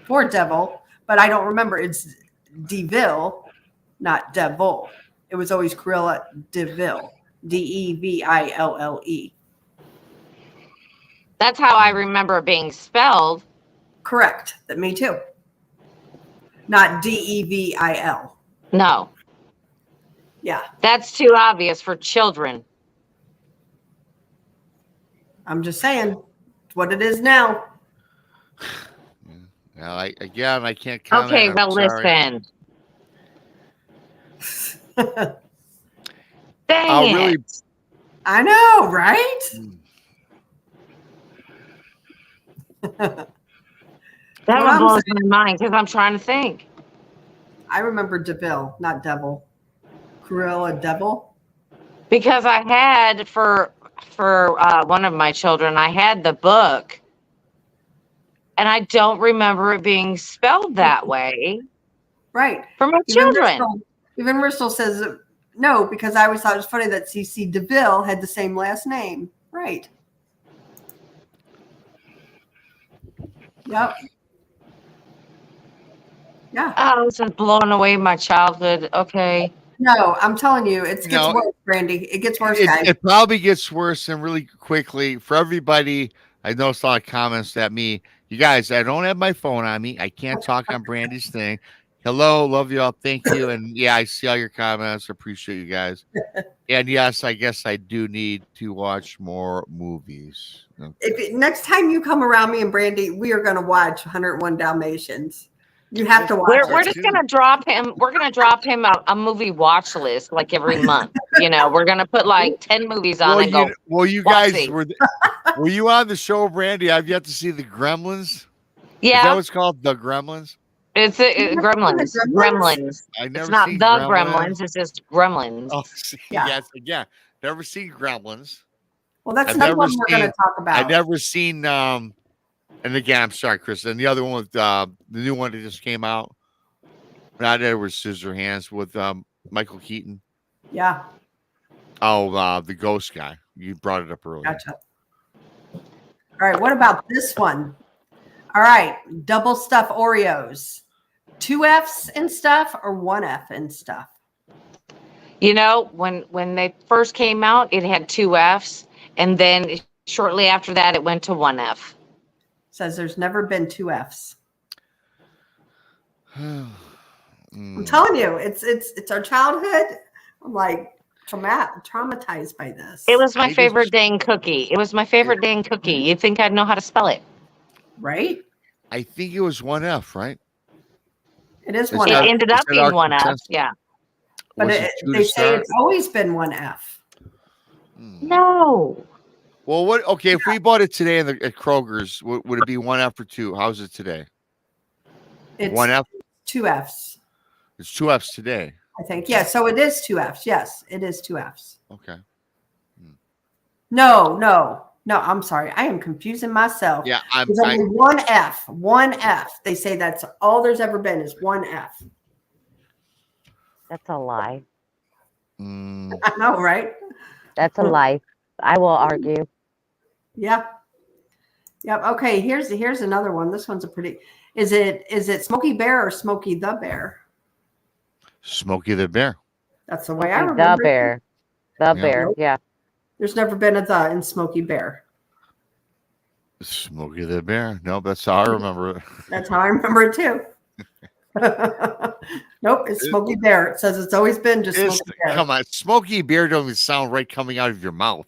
for devil. But I don't remember. It's Deville, not devil. It was always Cruella de Vil. Deville. That's how I remember it being spelled. Correct. Me too. Not Devil. No, Yeah. that's too obvious for children. I'm just saying. It's what it is now. Now, I can't comment. Okay, I'm well, sorry. listen. Dang really. it. I know, right? That What one I'm blows my mind because I'm trying to think. I remember Deville, not devil. Cruella devil. Because I had for one of my children, I had the book, and I don't remember it being spelled that way Right. for my children. Even Bristol says no, because I always thought it was funny that CC DeVille had the same last name. Right. Yep. Yeah. Oh, this is blowing away my childhood. Okay. No, I'm telling you, it gets worse, Brandy. It gets worse, guys. It probably gets worse, and really quickly for everybody. I noticed a lot of comments at me. You guys, I don't have my phone on me. I can't talk on Brandy's thing. Hello, love you all. Thank you. And yeah, I see all your comments. Appreciate you guys. And yes, I guess I do need to watch more movies. Okay. Next time you come around me and Brandy, we are going to watch 101 Dalmatians. You have to watch We're just gonna drop him. We're gonna drop him a movie watch list like every month. We're gonna put like 10 movies on and go. Well, you guys were you on the show, Brandy? I've yet to see the Gremlins. Yeah, is that what's called, the Gremlins? It's Gremlins. Gremlins. I never It's not seen the Gremlins. It's just Gremlins. Oh, yes, never seen Gremlins. Well, that's another one we're going to talk about. I've never seen. And again, I'm sorry, Chris. And the other one with the new one that just came out. not Edward Scissorhands, with Michael Keaton. Yeah. Oh, the ghost guy. You brought it up earlier. Gotcha. All right. What about this one? All right. Double stuff Oreos. 2 F's and stuff or 1 F and stuff? You know, when they first came out, it had 2 F's, and then shortly after that, it went to 1 F. Says there's never been 2 F's. Mm. I'm telling you, it's our childhood. I'm like traumatized by this. It was my favorite dang cookie. It was my favorite dang cookie. You'd think I'd know how to spell it. Right? I think it was 1F, right? It is It 1 It F. ended up Is that being our 1 F. consensus? Yeah. But Was it 2 they to say start? it's always been 1 F. No. Well, what? Okay, if we bought it today at Kroger's, would it be 1F or 2? How's it today? It's 1F. 2 F's, It's 2 F's today. I think. Yeah, so it is 2 F's. Yes, it is 2 F's. Okay. No, I'm sorry. I am confusing myself. Yeah, There's only 1 F. 1 F. They say that's all there's ever been is 1 F. That's a lie. I know, right? That's a lie. I will argue. Yeah. Yep. Okay. Here's another one. This one's a pretty. Is it Smokey Bear or Smokey the Bear? Smokey the Bear. That's the way I The remember it. bear. The bear. Nope. Yeah. There's never been a the in Smokey Bear. Smokey the Bear. No, that's how I remember it. That's how I remember it too. Nope, it's Smokey Bear. It says it's always been just Smokey Bear. Come on, Smokey Bear don't even sound right coming out of your mouth.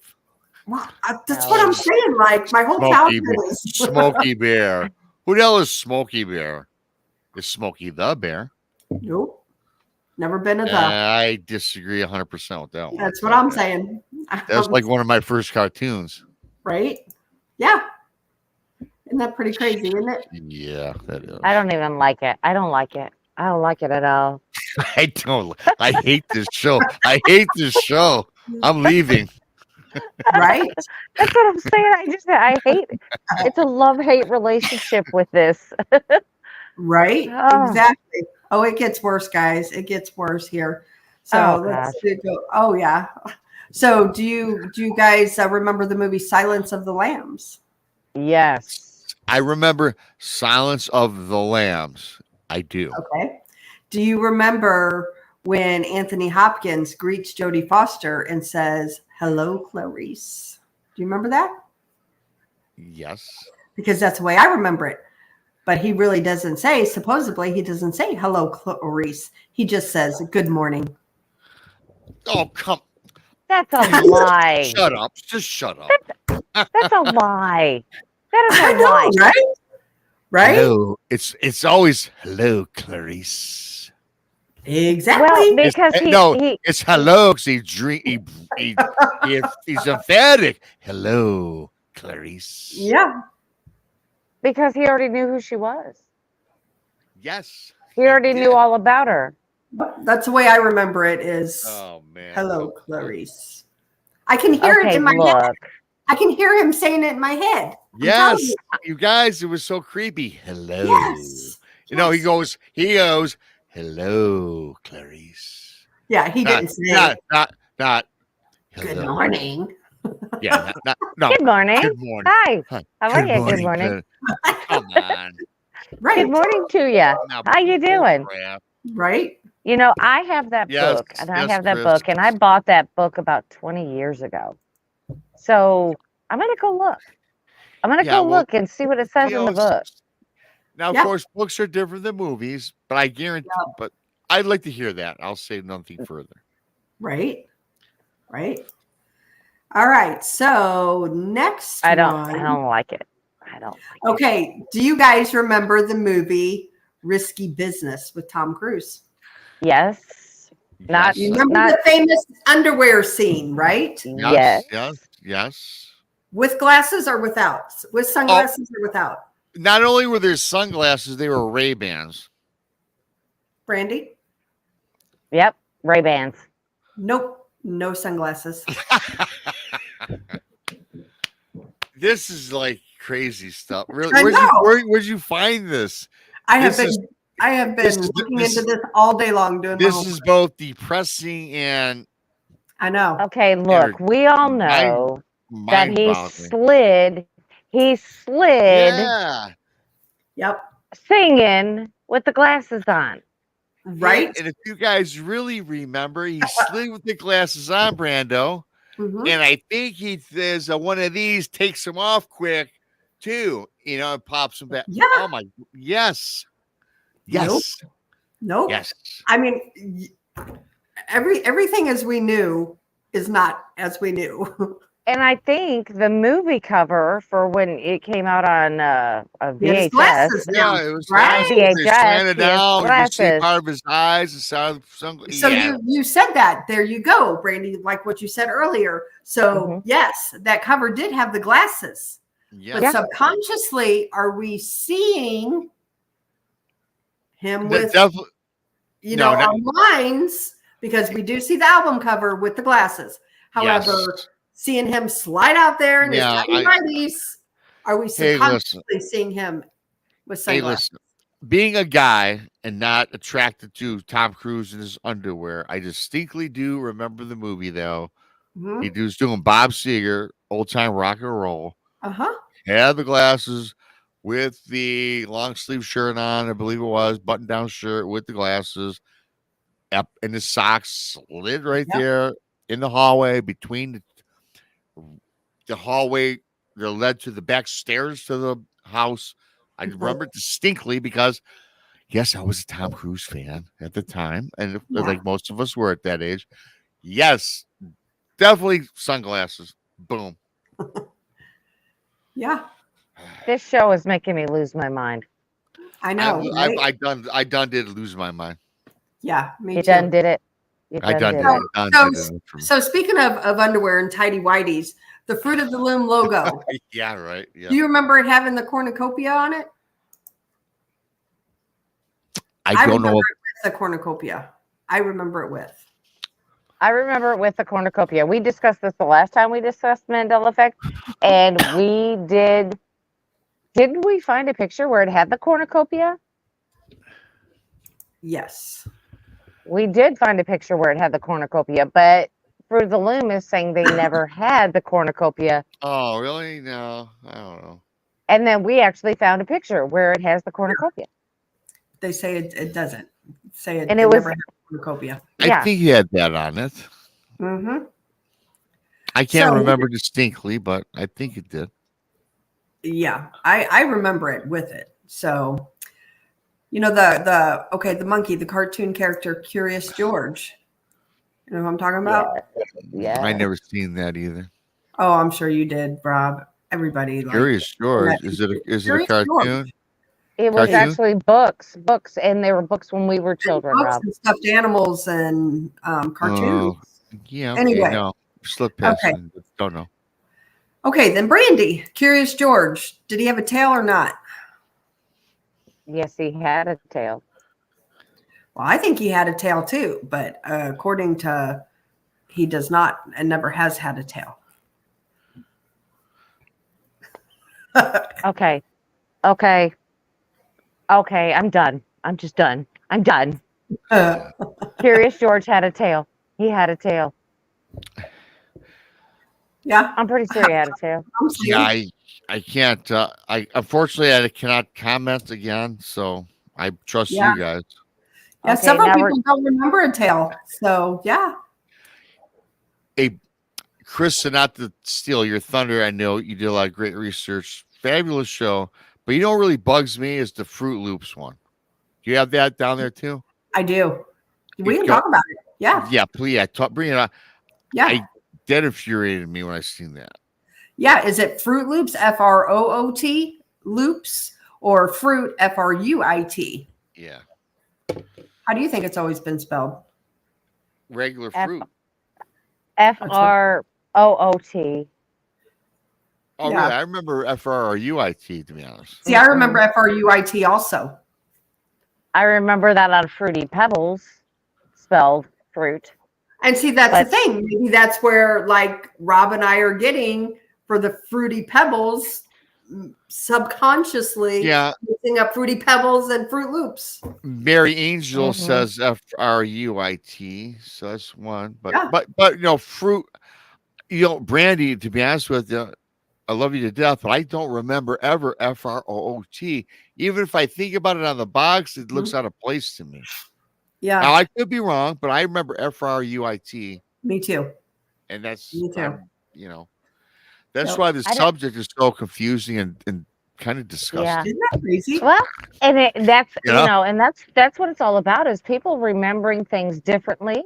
Well, that's what I'm saying. Like my whole Smokey childhood Bear. is Smokey Bear. Who the hell is Smokey Bear? Is Smokey the Bear? Nope. Never been a the. I disagree 100% with that one. That's what I'm saying. That's like one of my first cartoons. Right? Yeah. Isn't that pretty crazy, isn't it? Yeah, that is. I don't even like it. I don't like it. I don't like it at all. I don't. I hate this show. I hate this show. I'm leaving. Right? That's what I'm saying. I hate it. It's a love-hate relationship with this. Right? Oh. Exactly. Oh, it gets worse, guys. It gets worse here. So let's go. Oh yeah. So do you guys remember the movie Silence of the Lambs? Yes. I remember Silence of the Lambs. I do. Okay. Do you remember when Anthony Hopkins greets Jodie Foster and says, "Hello, Clarice"? Do you remember that? Yes. Because that's the way I remember it. But he really doesn't say, supposedly he doesn't say hello, Clarice. He just says good morning. Oh, come. That's a lie. Shut up. Just shut up. That's a lie. That is I a know, lie. right? Right? Hello. It's always hello, Clarice. Exactly. Well, because it's hello because he's emphatic. Hello, Clarice. Yeah. because he already knew who she was. Yes. He already knew all about her. That's the way I remember it is, Oh man. hello, Clarice. I can hear it in my head. I can hear him saying it in my head. Yes, you guys, it was so creepy. Hello. Yes. You know, he goes, hello, Clarice. Yeah, he didn't say not good hello. morning. Yeah, no. Good morning. Good morning. Hi. Hi. How are you? Good morning. Come on. Right. Good morning to you. Now, How you doing? crap. Right. You know, I have that Yes, book, and I yes, have that Chris. book, and I bought that book about 20 years ago. So I'm gonna go look. I'm gonna go look and see what it says in the book. Now, of course, books are different than movies, but I guarantee. But I'd like to hear that. I'll say nothing further. Right. Right. All right. So next, I don't like it. I don't. Like okay. Do you guys remember the movie Risky Business with Tom Cruise? Yes. Not. You remember not, the famous underwear scene, right? Yes. With glasses or without? With sunglasses or without? Not only were there sunglasses, they were Ray-Bans. Brandy? Yep. Ray-Bans. Nope. No sunglasses. This is like crazy stuff. Really? I know. Where'd you find this? I have This been I have This been is looking into this all day long doing my this homework. is both depressing and I know. Okay, look, we all mind know that mind-boggling. he slid Yeah. Yep. singing with the glasses on. Right. And if you guys really remember, he slid with the glasses on, Brando. Mhm. And I think he says one of these takes him off quick too, and pops him back. Yeah. Oh my, yes. Nope. Yes. Nope. Yes. I mean, everything as we knew is not as we knew. And I think the movie cover for when it came out on a He had his VHS, glasses down, Yeah, it was right? VHS, He's slanted he has down. You can see glasses. part of his eyes, the side of some. So Yeah. you said that. There you go, Brandy, like what you said earlier. So yes, that cover did have the glasses. Yeah. But subconsciously, are we seeing him with Definitely. our minds? Because we do see the album cover with the glasses. However, Yes. seeing him slide out there in his Yeah, tiny righties, are we subconsciously seeing him with sunglasses? Listen. Being a guy and not attracted to Tom Cruise in his underwear, I distinctly do remember the movie though. Mhm. He was doing Bob Seger, old time rock and roll. Uh-huh. Had the glasses with the long sleeve shirt on, I believe it was, button down shirt with the glasses. Up and the socks slid right there in the hallway between the hallway that led to the back stairs to the house. I remember it distinctly because, yes, I was a Tom Cruise fan at the time, and like most of us were at that age. Yes, definitely sunglasses. Boom. Yeah. This show is making me lose my mind. I know. I done did lose my mind. Yeah, me You too. done did it. You I done did it. So speaking of underwear and tidy whities, the Fruit of the Loom logo. Yeah, right. Yeah. Do you remember it having the cornucopia on it? I don't know. It with the cornucopia. I remember it with. I remember it with the cornucopia. We discussed this the last time we discussed Mandela effect, and we did. Didn't we find a picture where it had the cornucopia? Yes. We did find a picture where it had the cornucopia, but Fruit of the Loom is saying they never had the cornucopia. Oh, really? No, I don't know. And then we actually found a picture where it has the cornucopia. They say it doesn't. Say it. And it was never had cornucopia. I think he had that on it. Mm-hmm. I can't remember distinctly, but I think it did. Yeah, I remember it with it. So, the monkey, the cartoon character, Curious George. You know who I'm talking about? Yeah. I never seen that either. Oh, I'm sure you did, Rob. Everybody. Curious George. Is it a cartoon? George. It was actually books, and they were books when we were children, books Rob. and stuffed animals and cartoons. Yeah. Okay, anyway, no, slip past. Okay. Don't know. Okay, then Brandy, Curious George. Did he have a tail or not? Yes, he had a tail. Well, I think he had a tail too, but according to he does not and never has had a tail. Okay. I'm done. I'm just done. I'm done. Curious George had a tail. He had a tail. Yeah. I'm pretty sure he had a tail. Yeah, I can't. I unfortunately I cannot comment again. So I trust you guys. Yeah, Okay, several people don't remember a tail. So yeah. Hey, Chris, and not to steal your thunder, I know you did a lot of great research. Fabulous show. But you know what really bugs me is the Fruit Loops one. Do you have that down there too? I do. We can talk about it. Yeah. Yeah, please. Bring it on. Yeah. That infuriated me when I seen that. Yeah. Is it Fruit Loops, F-R-O-O-T, loops, or Fruit, F-R-U-I-T? Yeah. How do you think it's always been spelled? Regular fruit. F-R-O-O-T. Oh, Yeah. really? I remember F-R-U-I-T, to be honest. See, I remember F-R-U-I-T also. I remember that on Fruity Pebbles, spelled fruit. And see, that's the thing. Maybe that's where, like, Rob and I are getting for the Fruity Pebbles subconsciously mixing up Fruity Pebbles and Fruit Loops. Mary Angel says Fruit, so that's one. But Yeah. but fruit. Brandy. To be honest with you, I love you to death, but I don't remember ever Fruit. Even if I think about it on the box, it looks out of place to me. Yeah. Now I could be wrong, but I remember Fruit. Me too. And that's Me too. That's why the subject is so confusing and kind of disgusting. Yeah. Isn't that crazy? Well, and that's and that's what it's all about, is people remembering things differently.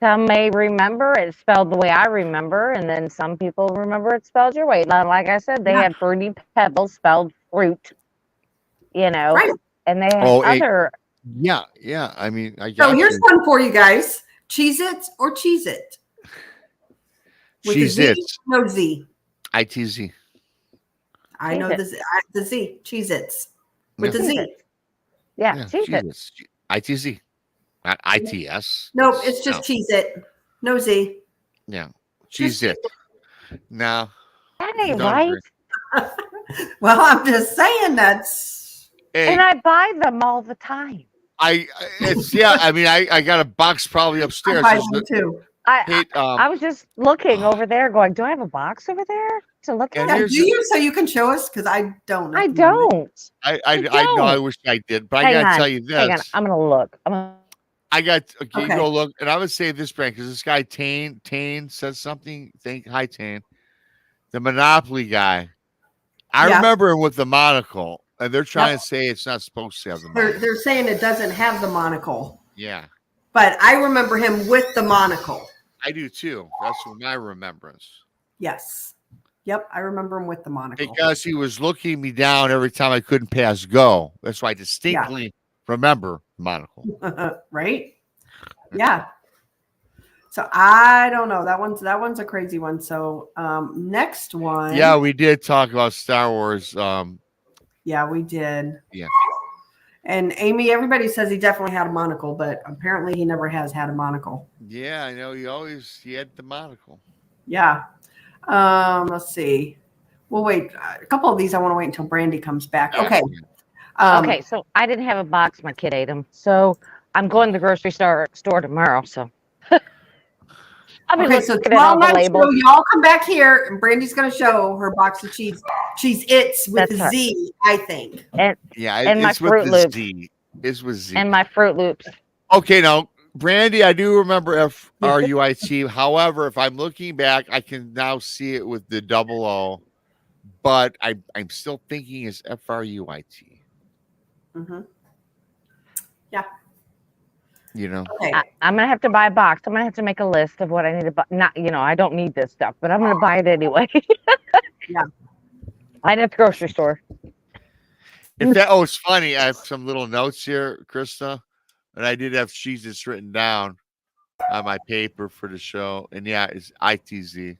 Some may remember it spelled the way I remember, and then some people remember it spelled your way. Now, like I said, they had Fruity Pebbles spelled fruit. Right. And they had other. Yeah. I mean, I got so here's one for you guys: Cheez-Its or Cheez-It? Cheez-Its. No Z. ITZ. I know the Z. Cheez-Its with the Z. Yeah, Cheez-Its. ITZ. Not ITS. Nope, it's just Cheez-It. No Z. Yeah. Cheez-It. No. That ain't right. Well, I'm just saying that's. Hey, and I buy them all the time. I mean, I got a box probably upstairs. I buy them too. I was just looking over there going, do I have a box over there to look at? Do you, so you can show us? Because I don't. I don't. I know, I wish I did, but I got to tell you this. Hang on, I'm going to look. You go look, and I would say this brand, because this guy, Tane says something. Hi, Tane. The Monopoly guy. I remember him with the monocle, and they're trying to say it's not supposed to have the monocle. They're saying it doesn't have the monocle. Yeah. But I remember him with the monocle. I do too. That's my remembrance. Yes. Yep. I remember him with the monocle. Because he was looking me down every time I couldn't pass go. That's why I distinctly remember the monocle. Right? Yeah. So I don't know. That one's a crazy one. So next one. Yeah, we did talk about Star Wars. Yeah, we did. Yeah. And Amy, everybody says he definitely had a monocle, but apparently he never has had a monocle. Yeah, I know. He had the monocle. Yeah. Let's see. We'll wait. A couple of these I want to wait until Brandy comes back. Okay. Okay, so I didn't have a box. My kid ate them. So I'm going to the grocery store tomorrow. So so tomorrow night, y'all come back here, and Brandy's going to show her box of Cheez-Its with the Z, I think. And my Fruit Loops. It's with Z. And my Fruit Loops. Okay, now, Brandy, I do remember Fruit. However, if I'm looking back, I can now see it with the double O, but I'm still thinking it's Fruit. Mm-hmm. Yeah. Okay. I'm gonna have to buy a box. I'm gonna have to make a list of what I need to buy. Not, I don't need this stuff, but I'm gonna buy it anyway. Yeah. I'm at the grocery store. It's funny. I have some little notes here, Krista, and I did have Cheez-Its written down on my paper for the show, and it's ITZ.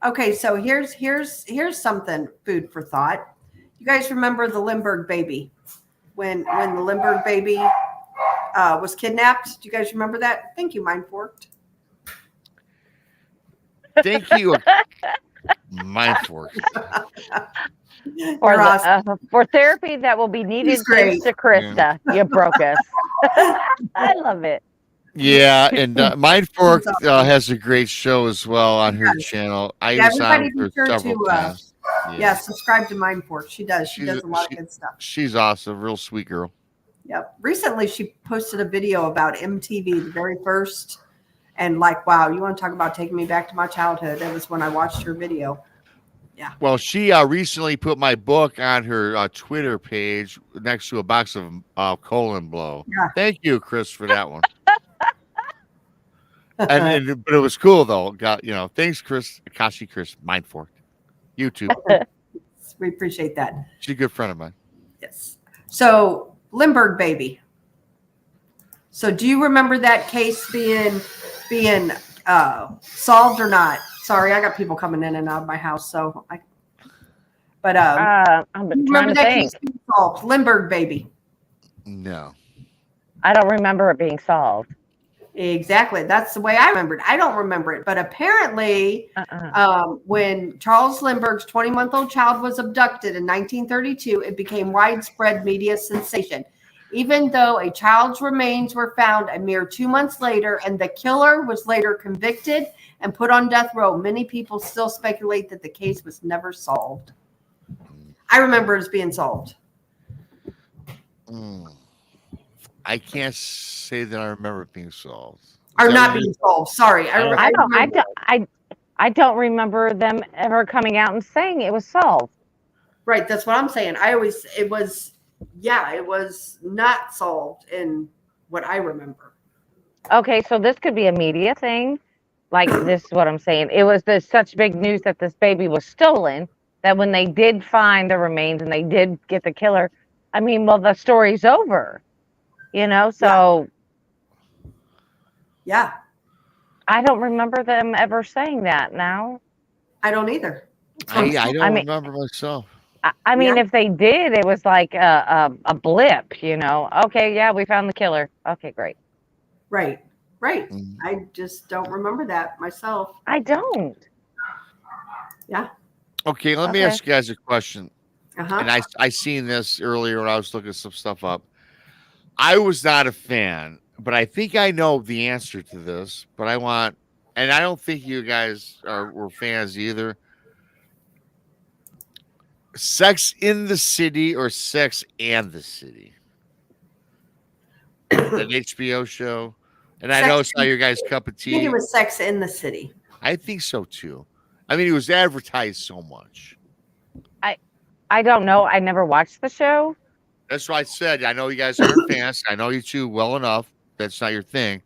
Okay, so here's something, food for thought. You guys remember the Lindbergh baby? When the Lindbergh baby was kidnapped? Do you guys remember that? Thank you, Mind Forked. Thank you, Mind Forked. For therapy that will be needed, thanks to Krista. Yeah. You broke us. I love it. Yeah, and Mind Forked has a great show as well on her channel. I was on her several times. Yeah, subscribe to Mind Porch. She does. She does a lot of good stuff. She's awesome. Real sweet girl. Yep. Recently, she posted a video about MTV, the very first. And wow, you want to talk about taking me back to my childhood. That was when I watched her video. Yeah. Well, she recently put my book on her Twitter page next to a box of colon blow. Yeah. Thank you, Chris, for that one. But it was cool, though. Thanks, Chris. Akashi Chris, Mind Forked. YouTube. We appreciate that. She's a good friend of mine. Yes. So Lindbergh baby. So do you remember that case being solved or not? Sorry, I got people coming in and out of my house, I'm remember that case being solved? Lindbergh baby. No. I don't remember it being solved. Exactly. That's the way I remembered. I don't remember it, but apparently, when Charles Lindbergh's 20-month-old child was abducted in 1932, it became widespread media sensation. Even though a child's remains were found a mere 2 months later, and the killer was later convicted and put on death row, many people still speculate that the case was never solved. I remember it as being solved. I can't say that I remember it being solved. Or not being solved. Sorry. I don't remember them ever coming out and saying it was solved. Right. That's what I'm saying. It was not solved in what I remember. Okay, so this could be a media thing. Like, this is what I'm saying. It was such big news that this baby was stolen that when they did find the remains and they did get the killer, I mean, well, the story's over, so. Yeah. I don't remember them ever saying that now. I don't either. I don't remember myself. I mean, if they did, it was like a blip, Okay, yeah, we found the killer. Okay, great. Right. I just don't remember that myself. I don't. Yeah. Okay, let me ask you guys a question. Uh-huh. And I seen this earlier when I was looking some stuff up. I was not a fan, but I think I know the answer to this. But and I don't think you guys were fans either. Sex in the City or Sex and the City? An HBO show. And I know it's not your guys' cup of tea. I think it was Sex in the City. I think so too. I mean, it was advertised so much. I don't know. I never watched the show. That's what I said. I know you guys aren't fans. I know you two well enough. That's not your thing.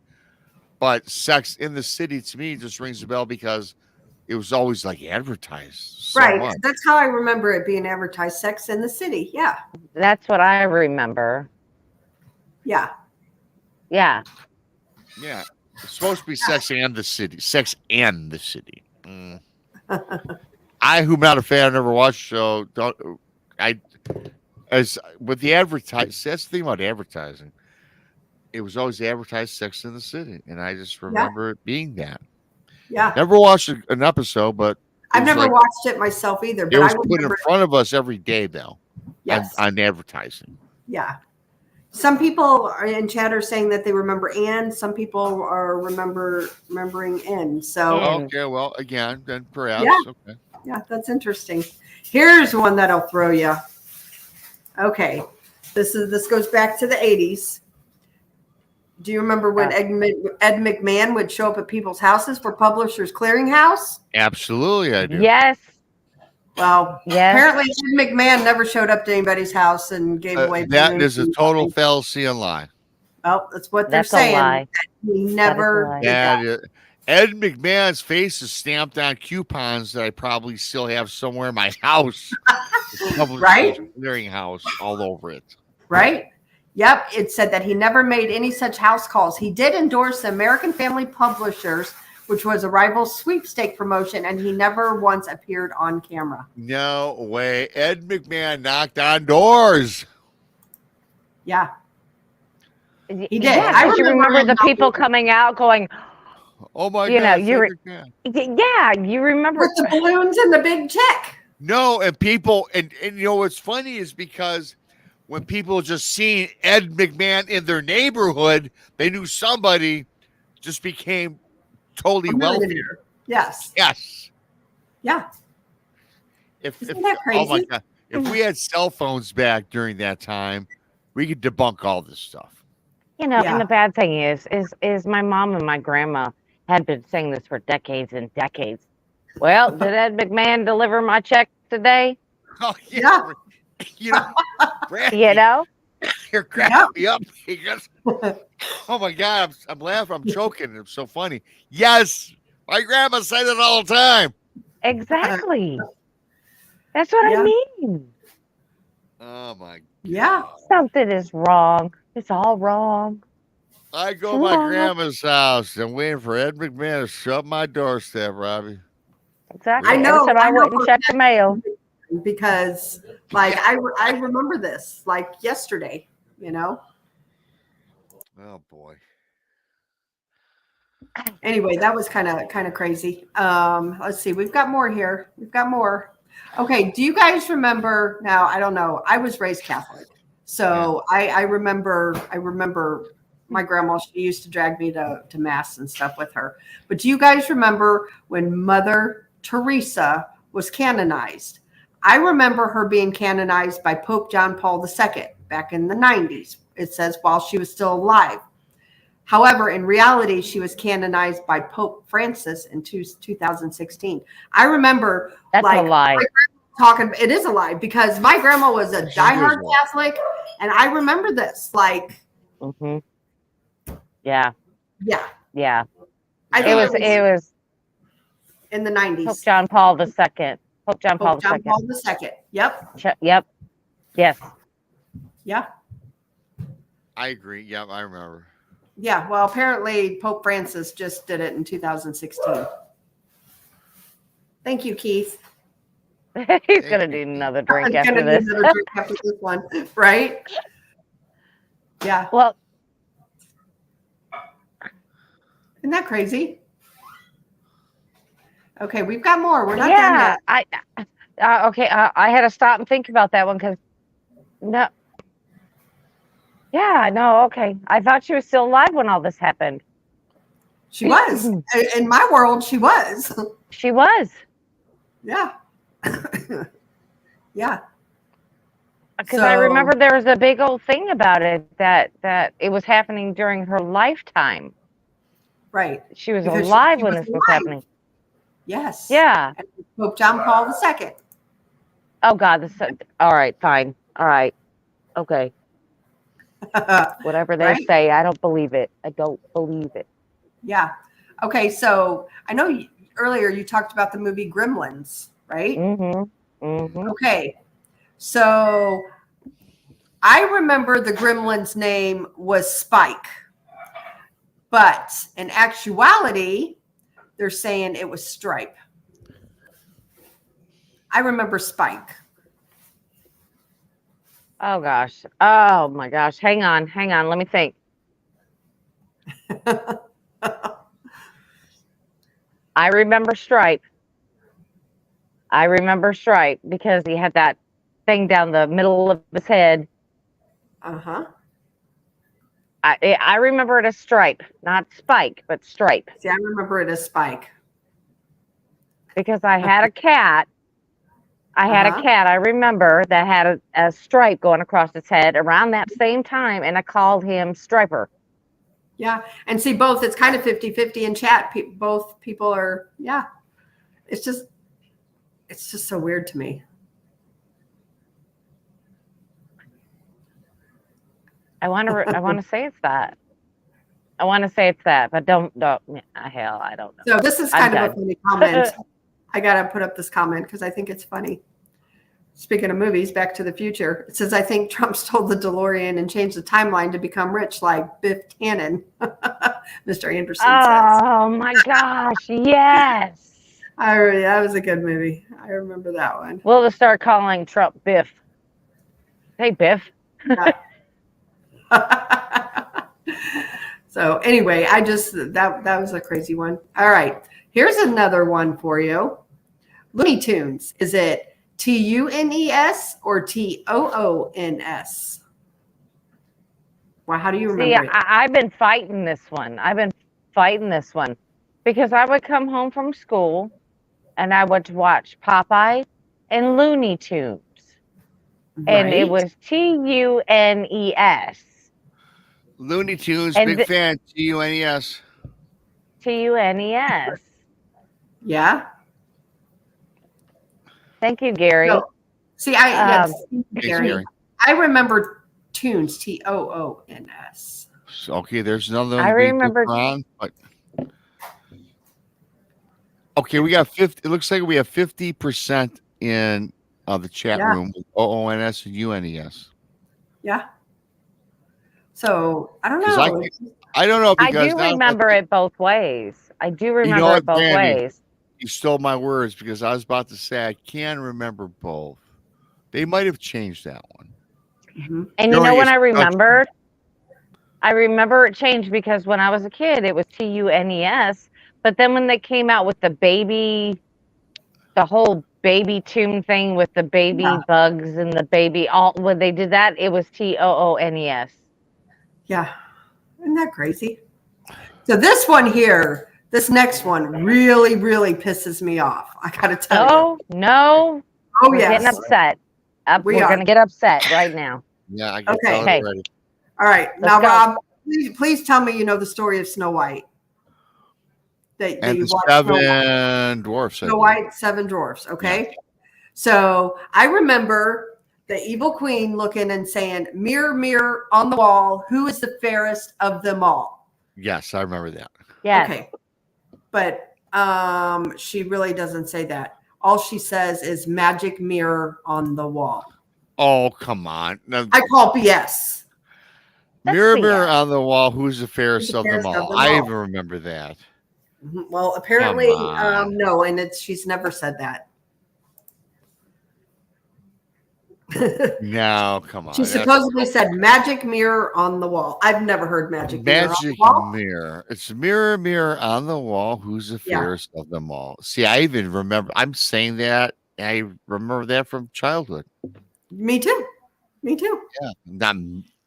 But Sex in the City to me just rings a bell because it was always like advertised. So right. much. That's how I remember it being advertised. Sex in the City. Yeah. That's what I remember. Yeah. Yeah. Yeah. It's supposed to be Sex and the City. Sex and the City. Who'm not a fan, never watched the show. As with the advertising, that's the thing about advertising. It was always advertised Sex in the City, and I just remember it being that. Yeah. Never watched an episode, but I've never watched it myself either. But it was put in front of us every day, though. Yes. On advertising. Yeah. Some people in chat are saying that they remember Anne. Some people are remembering N. So okay, well, again, then perhaps. Yeah. Okay. Yeah, that's interesting. Here's one that'll throw you. Okay, this goes back to the 80s. Do you remember when Ed McMahon would show up at people's houses for Publishers Clearinghouse? Absolutely, I do. Yes. Well, apparently Ed McMahon never showed up to anybody's house and gave away. That is a total fallacy and lie. Oh, that's what they're saying. A lie. He never did that. Ed McMahon's face is stamped on coupons that I probably still have somewhere in my house. Right? Clearinghouse all over it. Right? Yep. It said that he never made any such house calls. He did endorse the American Family Publishers, which was a rival sweepstake promotion, and he never once appeared on camera. No way. Ed McMahon knocked on doors. Yeah. He did. Yeah, I remember the people coming out going, oh my God. You remember. With the balloons and the big check. No, and people, and what's funny is because when people just seen Ed McMahon in their neighborhood, they knew somebody just became totally wealthy. Yes. Yes. Yeah. Isn't that crazy? Oh my God. If we had cell phones back during that time, we could debunk all this stuff. And the bad thing is my mom and my grandma had been saying this for decades and decades. Well, did Ed McMahon deliver my check today? Oh, yeah. Brandy, you're cracking me up because, oh my God, I'm laughing, I'm choking. It's so funny. Yes, my grandma said it all the time. Exactly. That's what I mean. Oh my God. Yeah. Something is wrong. It's all wrong. I go to my grandma's house and waiting for Ed McMahon to shut my doorstep, Robbie. Exactly. I know. So I wouldn't check the mail. Because, I remember this, yesterday, Oh, boy. Anyway, that was kind of crazy. Let's see. We've got more here. We've got more. Okay. Do you guys remember? Now, I don't know. I was raised Catholic, so I remember my grandma. She used to drag me to mass and stuff with her. But do you guys remember when Mother Teresa was canonized? I remember her being canonized by Pope John Paul II back in the 90s. It says while she was still alive. However, in reality, she was canonized by Pope Francis in 2016. I remember That's a lie. Talking, it is a lie because my grandma was a diehard Catholic, and I remember this. Mm-hmm. Yeah. I think it was in the 90s. Pope John Paul II. Pope John Paul II. Yep. Yep. Yes. Yeah. I agree. Yep, I remember. Yeah, well, apparently Pope Francis just did it in 2016. Thank you, Keith. He's going to need another drink after this. Another drink after this one, right? Yeah. Well, isn't that crazy? Okay, we've got more. We're not done yet. I had to stop and think about that one because no. Yeah, no, okay. I thought she was still alive when all this happened. She was. In my world, she was. She was. Yeah. Yeah. Because I remember there was a big old thing about it that it was happening during her lifetime. Right. She was alive when this was happening. Yes. Yeah. And Pope John Paul II. Oh, God. All right, fine. All right. Okay. Whatever they say, I don't believe it. I don't believe it. Yeah. Okay, so I know earlier you talked about the movie Gremlins, right? Mm-hmm. Mm-hmm. Okay, so I remember the Gremlins' name was Spike, but in actuality, they're saying it was Stripe. I remember Spike. Oh gosh. Oh my gosh. Hang on. Let me think. I remember Stripe because he had that thing down the middle of his head. Uh-huh. I remember it as Stripe, not Spike, but Stripe. See, I remember it as Spike. Because I had a cat. I remember, that had a stripe going across its head around that same time, and I called him Striper. Yeah, and see, both, it's kind of 50-50 in chat. Both people are, yeah. It's just so weird to me. I want to say it's that. I want to say it's that, but don't. Hell, I don't know. So this is kind of a funny comment. I got to put up this comment because I think it's funny. Speaking of movies, Back to the Future. It says, I think Trump stole the DeLorean and changed the timeline to become rich like Biff Tannen. Mr. Anderson says. Oh my gosh, yes. That was a good movie. I remember that one. We'll just start calling Trump Biff. Hey, Biff. So anyway, that was a crazy one. All right. Here's another one for you. Looney Tunes. Is it TUNES or TOONS? Well, how do you remember it? I've been fighting this one. Because I would come home from school and I would watch Popeye and Looney Tunes. Right. And it was TUNES. Looney Tunes, big fan. TUNES. TUNES. Yeah. Thank you, Gary. So, see, Gary. I remember Tunes, TOONS. Okay, there's another one. I remember. Okay, we got 50. It looks like we have 50% in the chat room with OONS and UNES. Yeah. So I don't know. I don't know because I do remember it both ways. You stole my words because I was about to say I can remember both. They might have changed that one. Mm-hmm. And you know when I remembered I remember it changed because when I was a kid, it was TUNES. But then when they came out with the whole baby tomb thing with the baby Yeah. bugs and the baby, all when they did that, it was TOONES. Yeah. Isn't that crazy? So this one here, this next one really, really pisses me off. I got to tell you. No. Oh, We're getting yes. upset. We We're are. going to get upset right now. Yeah, I get Okay. Okay. ready. All right. Let's Now, go. Rob, please tell me you know the story of Snow White. That And you the watched Snow White. seven dwarfs. I Snow think. White, Seven Dwarfs. Okay. So I remember the evil queen looking and saying, "Mirror, mirror on the wall, who is the fairest of them all?" Yes, I remember that. Yes. Okay. But she really doesn't say that. All she says is magic mirror on the wall. Oh, come on. Now, I call BS. mirror, That's mirror BS. on the wall, who's the fairest of them fairest of all? them I all. even remember that. Well, apparently, Come on. no, and she's never said that. No, come on. She That's supposedly said magic mirror on the wall. I've never heard magic mirror on the magic wall. mirror. It's mirror, mirror on the wall, who's the Yeah. fairest of them all? See, I even remember, I'm saying that. I remember that from childhood. Me too. Me too. Yeah. Not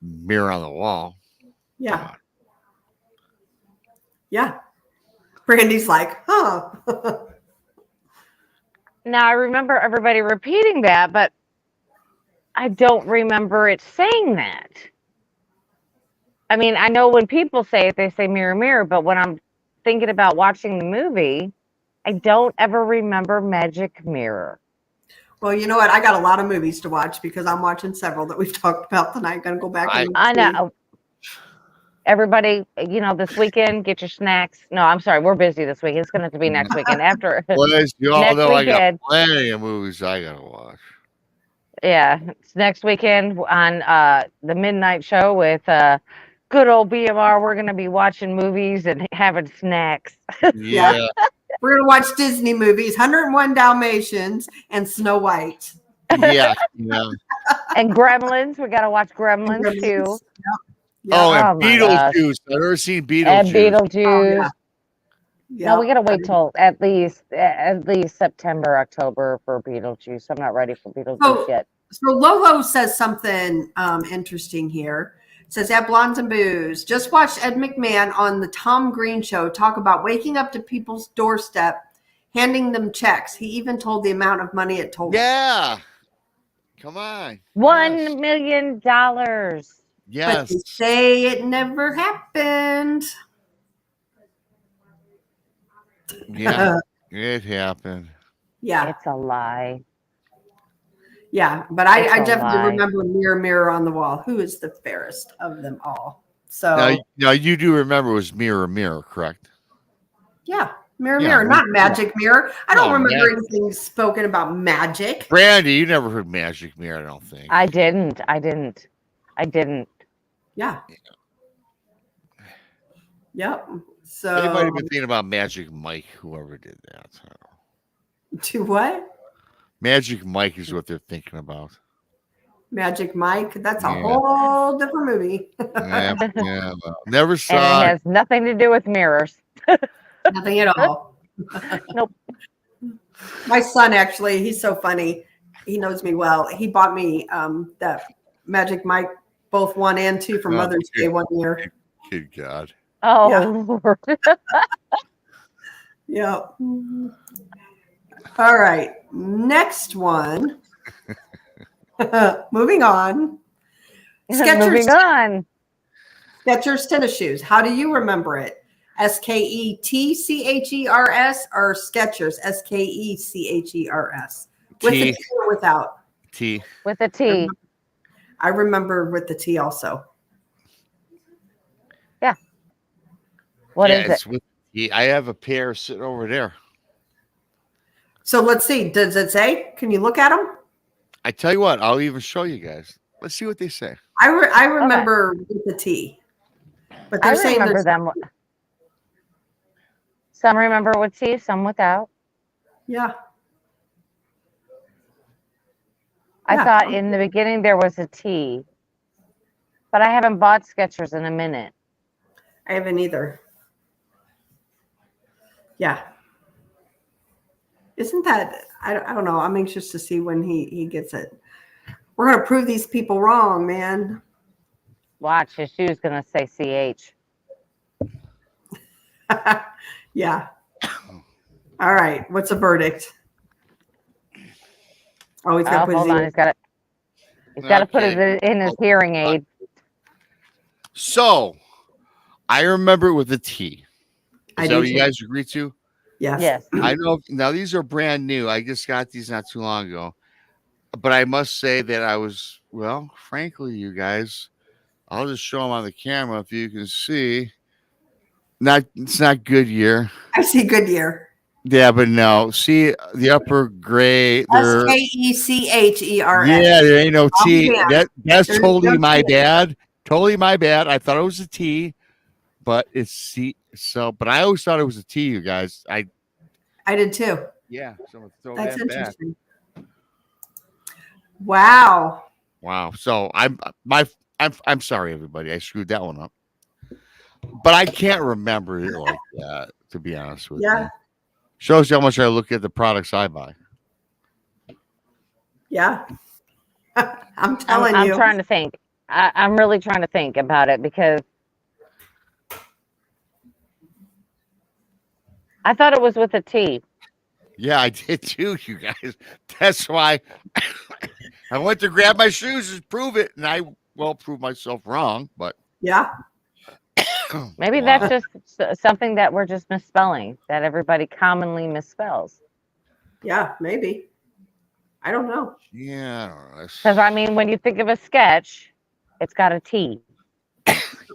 mirror on the wall. Come Yeah. on. Yeah. Brandy's like, huh. Now I remember everybody repeating that, but I don't remember it saying that. I mean, I know when people say it, they say mirror, mirror, but when I'm thinking about watching the movie, I don't ever remember magic mirror. Well, you know what? I got a lot of movies to watch because I'm watching several that we've talked about tonight. Gonna go back and I see. know. Everybody, this weekend, get your snacks. No, I'm sorry, we're busy this week. It's going to have to be next weekend after. Well, as you all Next know, I weekend. got plenty of movies I gotta watch. Yeah, it's next weekend on the midnight show with good old BMR. We're going to be watching movies and having snacks. Yeah. We're gonna watch Disney movies, 101 Dalmatians and Snow White. Yeah. And Gremlins. We got to watch Gremlins too. Yep. Oh, and Oh my gosh. Beetlejuice. I've never seen Beetlejuice. And Beetlejuice. Oh, yeah. No, we got to wait till at least September, October for Beetlejuice. I'm not ready for Beetlejuice yet. So Lolo says something interesting here. It says, at Blondes and Booze, just watched Ed McMahon on the Tom Green Show talk about waking up to people's doorstep, handing them checks. He even told the amount of money it told. Yeah. Come on. $1 million. But they Yes. say it never happened. Yeah. It happened. Yeah. It's a lie. Yeah. But It's I a definitely lie. remember Mirror, Mirror on the Wall. Who is the fairest of them all? So, Now you do remember it was Mirror, Mirror, correct? yeah. Mirror, Yeah, Mirror, not Magic Mirror. I don't No, remember anything spoken about magic. Brandy, you never heard Magic Mirror, I don't think. I didn't. Yeah. Yep. So, Anybody been thinking about Magic Mike, whoever did that? to what? Magic Mike is what they're thinking about. Magic Mike. That's a Yeah. whole different movie. Yeah, well, never And saw it it. has nothing to do with mirrors. Nothing at all. Nope. My son, actually, he's so funny. He knows me well. He bought me that Magic Mike, both 1 and 2 for Oh, Mother's okay. Day one year. Good God. Oh, Yeah. Lord. Yeah. All right. Next one. Moving on. Moving on. Skechers tennis shoes. How do you remember it? SKETCHERS or Skechers? SKECHERS. With the T. T or without? T. With a T. I remember with the T also. What Yeah, is it? it's with T. I have a pair sitting over there. So let's see. Does it say? Can you look at them? I tell you what, I'll even show you guys. Let's see what they say. I remember with the T. But I they're saying remember there's, them. Some remember with T, some without. yeah. I Yeah. thought in the beginning there was a T. But I haven't bought Skechers in a minute. I haven't either. Yeah. Isn't that, I don't know. I'm anxious to see when he gets it. We're going to prove these people wrong, man. Watch, his shoe's going to say CH. Yeah. All right. What's the verdict? Oh, he's got to put hold his on. He's got to put it in his hearing aid. So, I remember it with a T. Is that what you too. guys agree to? Yes. I know. Now, these are brand new. I just got these not too long ago. But I must say that I was, well, frankly, you guys, I'll just show them on the camera if you can see. It's not Goodyear. I see Goodyear. Yeah, but no. See the upper gray. Skechers. Yeah, there ain't no T. yeah. That's There's totally no my T. bad. Totally my bad. I thought it was a T, but it's C. So, but I always thought it was a T. You guys, I did too. yeah. So I'm gonna throw That's that back. interesting. Wow. Wow. So I'm sorry, everybody. I screwed that one up. But I can't remember it like that, to be honest with you. Shows you how much I look at the products I buy. Yeah. I'm telling you. I'm trying to think. I'm really trying to think about it because I thought it was with a T. Yeah, I did too, you guys. That's why I went to grab my shoes and prove it, and I proved myself wrong, but yeah. Maybe that's just something that we're just misspelling, that everybody commonly misspells. Yeah, maybe. I don't know. Yeah, I don't know. Because I mean, when you think of a sketch, it's got a T.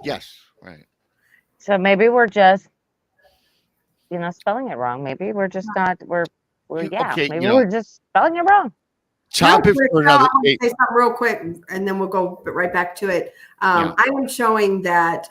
Yes, right. So maybe we're just, spelling it wrong. Maybe we're just not. Maybe we're just spelling it wrong. Topic for another. Say something real quick, and then we'll go right back to it. I am showing that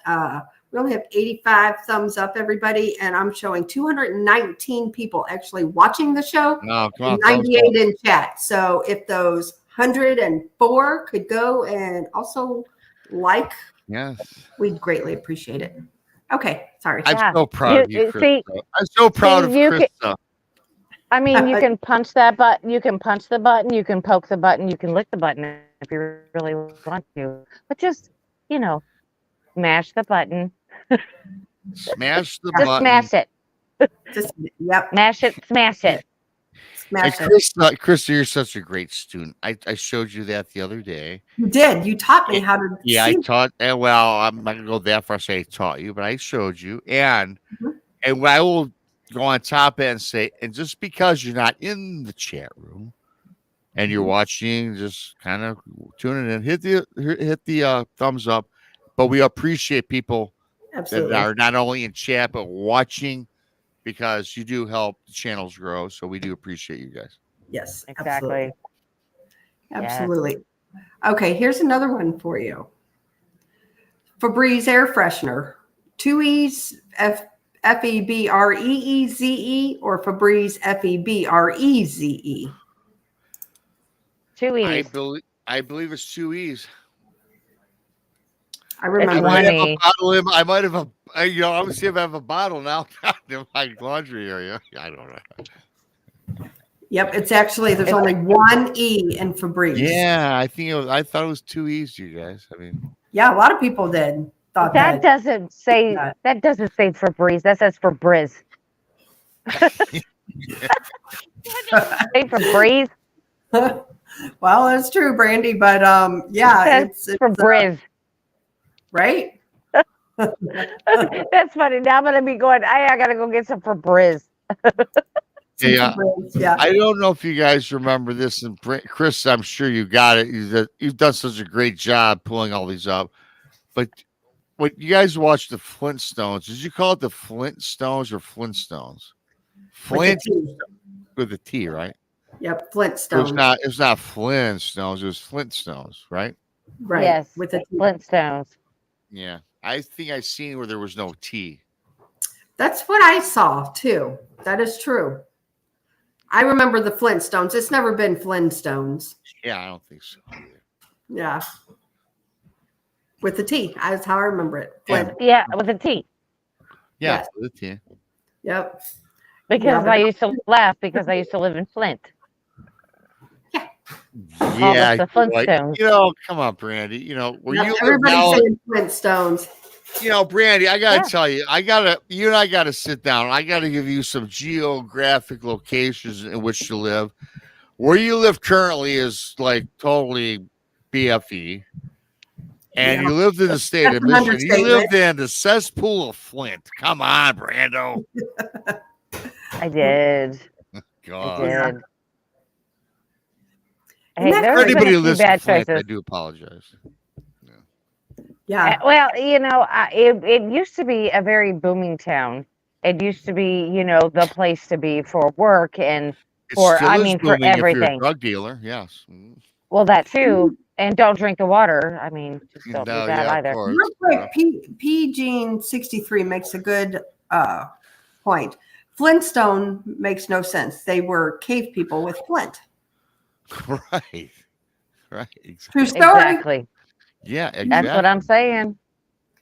we only have 85 thumbs up, everybody, and I'm showing 219 people actually watching the show. No, come on, 98 in chat. So if those 104 could go and also like, yes, we'd greatly appreciate it. Okay, sorry. I'm so proud of you, Krista. I'm so proud of Krista. I mean, you can punch that button, you can punch the button, you can poke the button, you can lick the button if you really want to. But just, smash the button. Smash the just button. Smash it. Yep. Smash it, smash it. Smash it. Krista, you're such a great student. I showed you that the other day. You did. You taught me how to. Yeah, I taught. Well, I'm not gonna go that far. Say I taught you, but I showed you, and I will go on top and say, and just because you're not in the chat room and you're watching, just kind of tuning in, hit the thumbs up. But we appreciate people that are not only in chat but watching, because you do help the channels grow. So we do appreciate you guys. Yes, exactly. Absolutely. Okay, here's another one for you. Febreze air freshener, 2 E's, Febreeze, or Febreze Febreze. 2 E's. I believe it's 2 E's. I remember. I might have I'm see if I have a bottle now in my laundry area. I don't know. Yep, it's actually there's only 1 E in Febreze. Yeah, I thought it was 2 E's, you guys. I mean, yeah, a lot of people did. That doesn't say Febreze. That says Febreze. Say Febreze. Well, that's true, Brandy, but yeah, it's Febreze. Right? That's funny. Now I'm gonna be going. I gotta go get some Febreze. Yeah, I don't know if you guys remember this, and Chris, I'm sure you got it. You've done such a great job pulling all these up. But when you guys watched the Flintstones, did you call it the Flintstones or Flintstones? Flint with a T, right? Yep, Flintstones. It's not Flintstones. It was Flintstones, right? Right. Yes, with the Flintstones. Yeah, I think I seen where there was no T. That's what I saw too. That is true. I remember the Flintstones. It's never been Flintstones. Yeah, I don't think so. Yeah. with the T. That's how I remember it. Yeah. Flint. Yeah, with a T. Yeah. Yes. With a T. Yep. Because Yeah, I used to laugh because I used to live in Flint. Called Yeah. us the Like, Flintstones. come on, Brandy. Where Yep, you live everybody's now, saying Flintstones. Brandy, I gotta Yeah. tell you, you and I gotta sit down. I gotta give you some geographic locations in which to live. Where you live currently is like totally BFE. And Yeah. you lived in the state That's of an Michigan. You understatement. lived in the cesspool of Flint. Come on, Brando. I did. God. I Yeah. did. Isn't Hey, that there's For been anybody a who few lives in bad Flint, I choices. do apologize. Yeah. Well, it used to be a very booming town. It used to be, the place to be for work and It for, still is for booming if you're a everything. drug dealer. Yes. Well, that too. And don't drink the water. I mean, just don't do No, that yeah, of either. course. Real quick, P Gene 63 makes a good point. Flintstone makes no sense. They were cave people with flint. Right. Right. Exactly. True story. Exactly. Yeah, exactly. That's what I'm saying.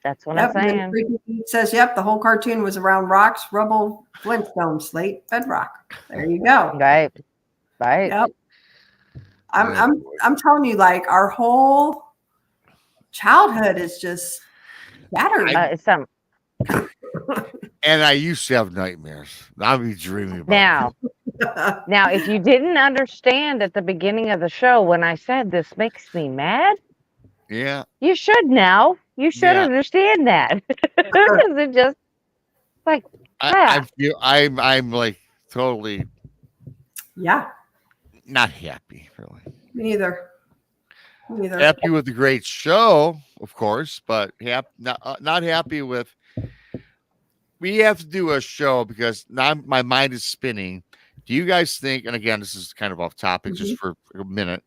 That's what I'm Yep. And then saying. Freaky Pete says, "Yep, the whole cartoon was around rocks, rubble, Flintstone, slate, bedrock." There you go. Right. Right. Yep. I'm telling you, like our whole childhood is just scattered. It's some And I used to have nightmares. I'll be dreaming about now, if you didn't understand at the beginning of the show when I said this makes me mad, it. Yeah. you should now. You should Yeah. understand that. Because it just like I'm like totally Yeah. not happy, really. Me neither. Happy with the great show, of course, but not happy with. We have to do a show because now my mind is spinning. Do you guys think? And again, this is kind of off topic, just for a minute.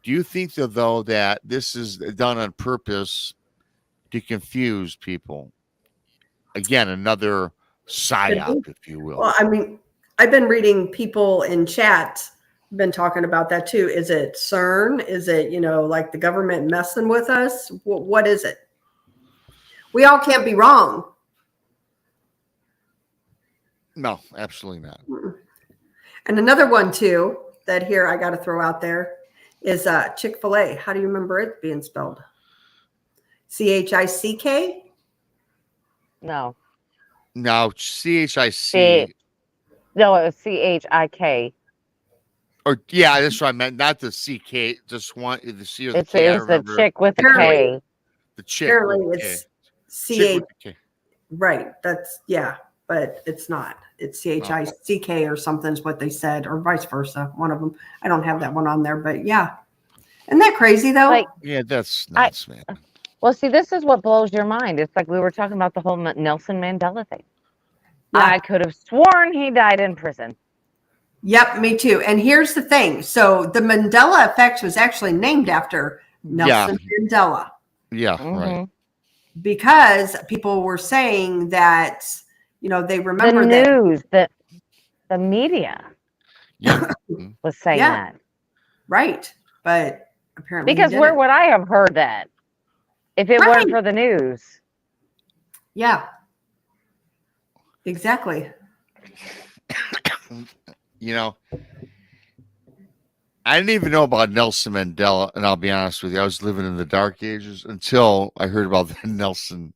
Do you think though that this is done on purpose to confuse people? Again, another psyop, if you will. Well, I mean, I've been reading people in chat been talking about that too. Is it CERN? Is it, like the government messing with us? What is it? We all can't be wrong. No, absolutely not. And another one too that here I got to throw out there is Chick-fil-A. How do you remember it being spelled? CHICK? no. No, CHIC. No, it was CHIK. Or yeah, that's what I meant. Not the CK. Just one the C or the It's K. I the remember. chick with the K. The chick. Apparently with the it's K. Chick CH. with the K. Right. That's but it's not. It's CHICK or something is what they said, or vice versa. One of them. I don't have that one on there, but yeah. Isn't that crazy though? Like, Yeah, that's nuts, man. well, see, this is what blows your mind. It's like we were talking about the whole Nelson Mandela thing. Yeah. I could have sworn he died in prison. Yep, me too. And here's the thing. So the Mandela effect was actually named after Nelson Mandela. Yeah, right. Because people were saying that, they remember the news, the media Yeah. was saying that. Right. But apparently Because where would I have heard that if it weren't for the news? Yeah. Exactly. I didn't even know about Nelson Mandela, and I'll be honest with you, I was living in the dark ages until I heard about the Nelson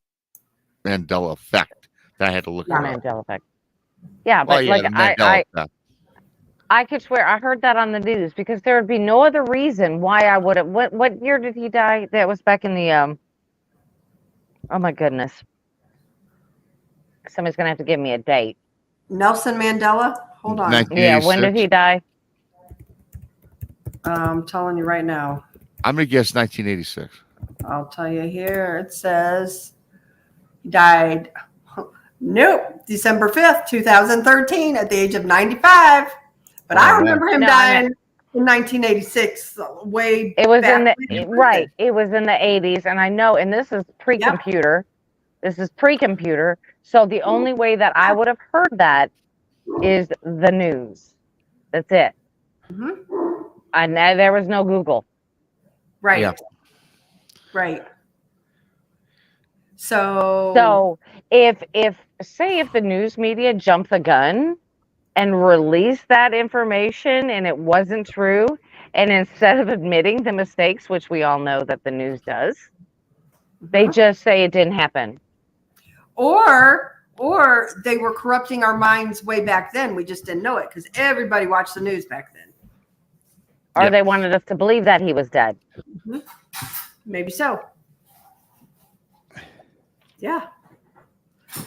Mandela effect. That I had to look it up. Mandela effect. Yeah, but the Mandela effect. I could swear I heard that on the news because there would be no other reason why I would have. What year did he die? That was back in the oh my goodness. Somebody's gonna have to give me a date. Nelson Mandela. Hold on. Yeah, when did he die? I'm telling you right now. I'm gonna guess 1986. I'll tell you here. It says he died. Nope, December 5th, 2013, at the age of 95. But I remember him dying in 1986. Way it was back. It was in the 80s, and I know. And this is pre-computer. Yep. This is pre-computer. So the only way that I would have heard that is the news. That's it. And there was no Google. Right. Yeah. Right. So if say if the news media jumped the gun and released that information and it wasn't true, and instead of admitting the mistakes, which we all know that the news does, they just say it didn't happen. Or they were corrupting our minds way back then. We just didn't know it because everybody watched the news back then. Or they wanted us to believe that he was dead. Maybe so. Yeah.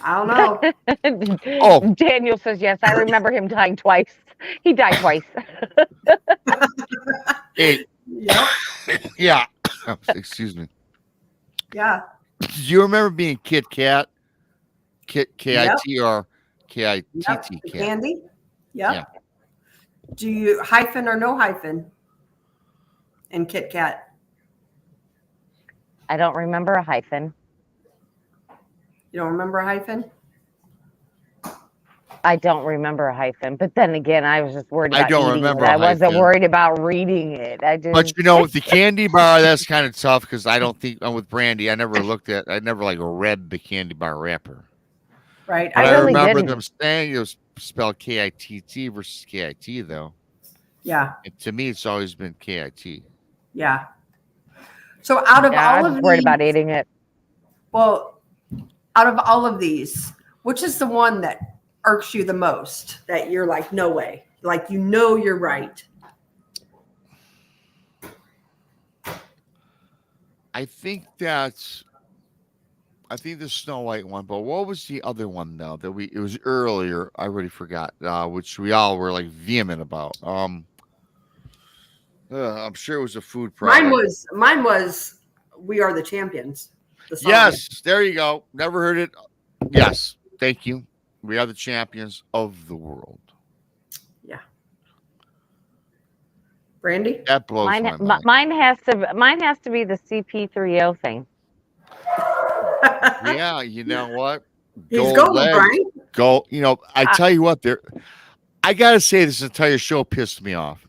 I don't know. Daniel says, yes, I remember him dying twice. He died twice. Hey. Yep. Yeah. Excuse me. Yeah. Do you remember being Kit Kat? K-I-T or K-I-T-T? Yep. The Kat? candy? Yep. Yeah. Do you hyphen or no hyphen in Kit Kat? I don't remember a hyphen. You don't remember a hyphen? I don't remember a hyphen, but then again, I was just worried about I don't eating remember it. a I wasn't hyphen. worried about reading it. But you know, with the candy bar, that's kind of tough because I don't think with Brandy, I never like read the candy bar wrapper. Right. But I really remember didn't. them saying it was spelled K-I-T-T versus K-I-T though. Yeah. And to me, it's always been K-I-T. Yeah. So out of I all was of worried these, about eating it. well, out of all of these, which is the one that irks you the most? That you're like, no way. Like, you know, you're right. I think the Snow White one, but what was the other one though it was earlier? I already forgot, which we all were like vehement about. I'm sure it was a food product. Mine was We Are the Champions. The song. Yes, there you go. Never heard it. Yes, thank you. We are the champions of the world. Yeah. Brandy? That blows my mind. Mine has to be the CP30 thing. Yeah, you know what? He's golden, right? Go. You know, I tell you what, I gotta say, this entire show pissed me off.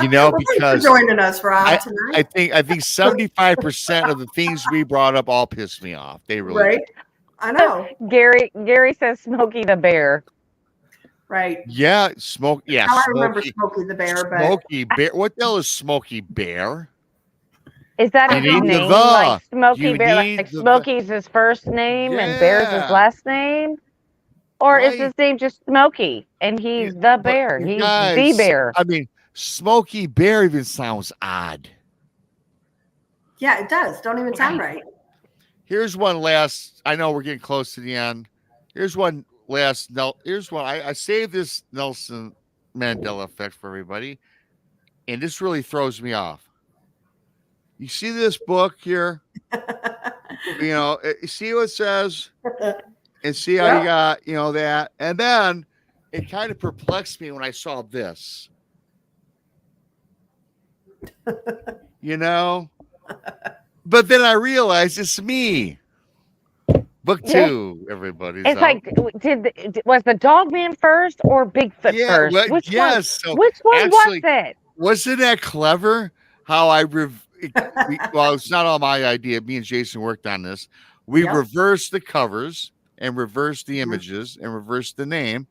You know, Well, because thanks for joining us, Rob, tonight. I think 75% of the things we brought up all pissed me off. They really Right. I know. Gary says Smokey the Bear. Right. Yeah, Smoke. Yeah, I remember Smokey the Bear, but Smokey Bear. What the hell is Smokey Bear? Is that You his need name? the. Like Smokey You Bear, need like the- Smokey's his first name and Bear's his Yeah. last name? Or is Right. his name just Smokey and he's the bear? you He's guys, the bear. I mean, Smokey Bear even sounds odd. yeah, it does. Don't even sound right. Here's one last. I know we're getting close to the end. Here's one last. Here's one. I saved this Nelson Mandela effect for everybody, and this really throws me off. You see this book here? You know, you see what it says, and see how you got, that, and then it kind of perplexed me when I saw this. But then I realized it's me. Book 2, everybody. It's like, was the dog man first or Bigfoot first? Well, Which yes. one? Which one actually, was it? Wasn't that clever? How well, it's not all my idea. Me and Jason worked on this. We reversed the covers and reversed the images and reversed the name.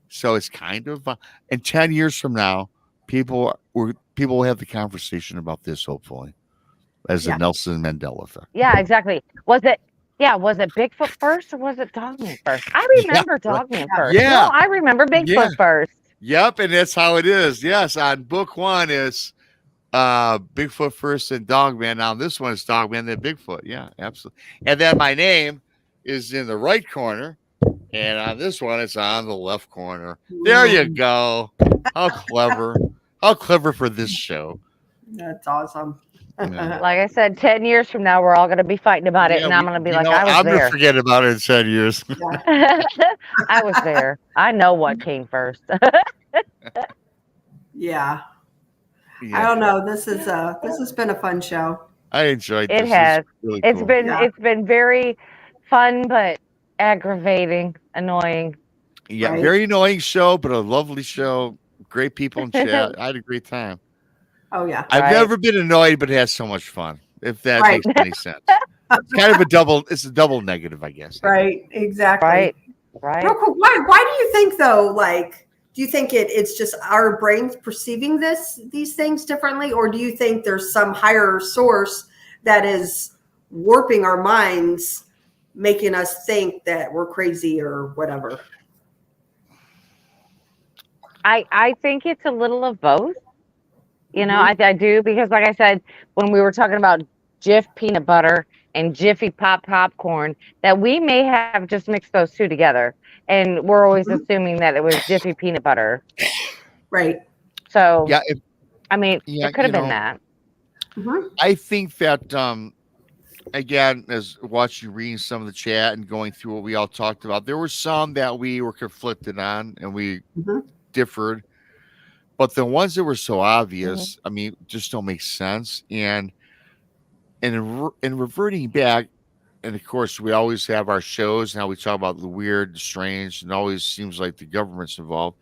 So it's kind of, and 10 years from now, people will have the conversation about this, hopefully, as the Nelson Mandela effect. Yeah, exactly. Was it Bigfoot first or was it Dogman first? I remember Dogman first. Yeah. No, I remember Bigfoot first. Yep, and that's how it is. Yes, on book 1 is Bigfoot first and Dogman. Now this one is Dogman, then Bigfoot. Yeah, absolutely. And then my name is in the right corner, and on this one it's on the left corner. There you go. How clever. How clever for this show. That's awesome. Yeah. Like I said, 10 years from now, we're all going to be fighting about it, and I'm going to be like, I was I'm there. gonna forget about it in 10 years. I was there. I know what came first. Yeah. I don't know. This has been a fun show. I enjoyed this. It has. Really It's cool. it's been very fun, but aggravating, annoying. Yeah, Right? very annoying show, but a lovely show. Great people in chat. I had a great time. Oh yeah. I've Right. never been annoyed, but had so much fun. If that Right. makes any sense. it's kind of a double. It's a double negative, I guess. Right. Exactly. Right. Right. Real quick, why do you think though? Like, do you think it's just our brains perceiving these things differently, or do you think there's some higher source that is warping our minds, making us think that we're crazy or whatever? I think it's a little of both. You know, I do, because like I said, when we were talking about Jif peanut butter and Jiffy Pop popcorn, that we may have just mixed those two together, and we're always assuming that it was Jiffy peanut butter. Right. So Yeah. I mean, Yeah, it could have you been know, that. I think that again, as watching, reading some of the chat and going through what we all talked about, there were some that we were conflicted on and we differed, but the ones that were so obvious, I mean, just don't make sense. And in reverting back, and of course, we always have our shows and how we talk about the weird, the strange, and always seems like the government's involved.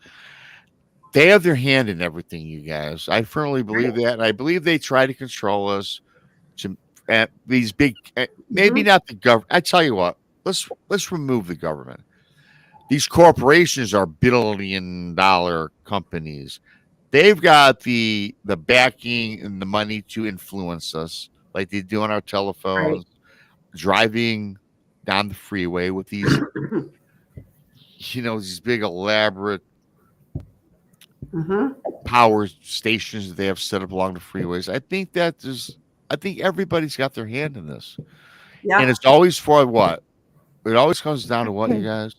They have their hand in everything, you guys. I firmly believe that, and I believe they try to control us. To these big, maybe not the government. I tell you what, let's remove the government. These corporations are billion-dollar companies. They've got the backing and the money to influence us, like they do on our telephones, driving down the freeway with these, these big elaborate power stations that they have set up along the freeways. I think everybody's got their hand in this. Yeah. And it's always for what? It always comes down to what, you guys?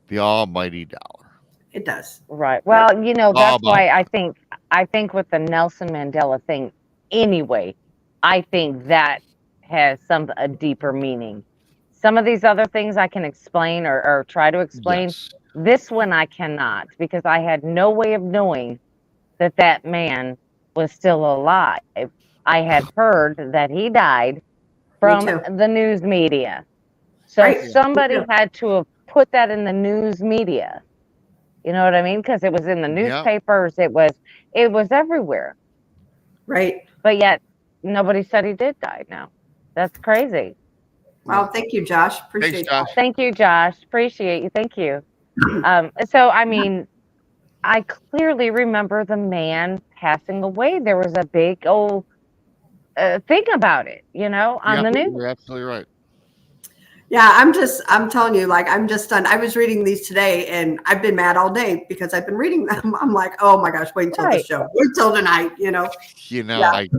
The almighty dollar. It does. Right. Well, that's why I think with the Nelson Mandela thing anyway, I think that has a deeper meaning. Some of these other things I can explain or try to explain. Yes. This one I cannot, because I had no way of knowing that man was still alive. I had heard that he died from the news media. So somebody had to have put that in the news media. You know what I mean? Because it was in the newspapers. It was everywhere. Right. But yet nobody said he did die now. That's crazy. Well, thank you, Josh. Appreciate it. Thank you, Josh. Appreciate you. Thank you. So, I mean, I clearly remember the man passing away. There was a big old thing about it, on the news. You're absolutely right. Yeah, I'm telling you, like, I'm just done. I was reading these today and I've been mad all day because I've been reading them. I'm like, oh my gosh, wait until the show. Wait till tonight,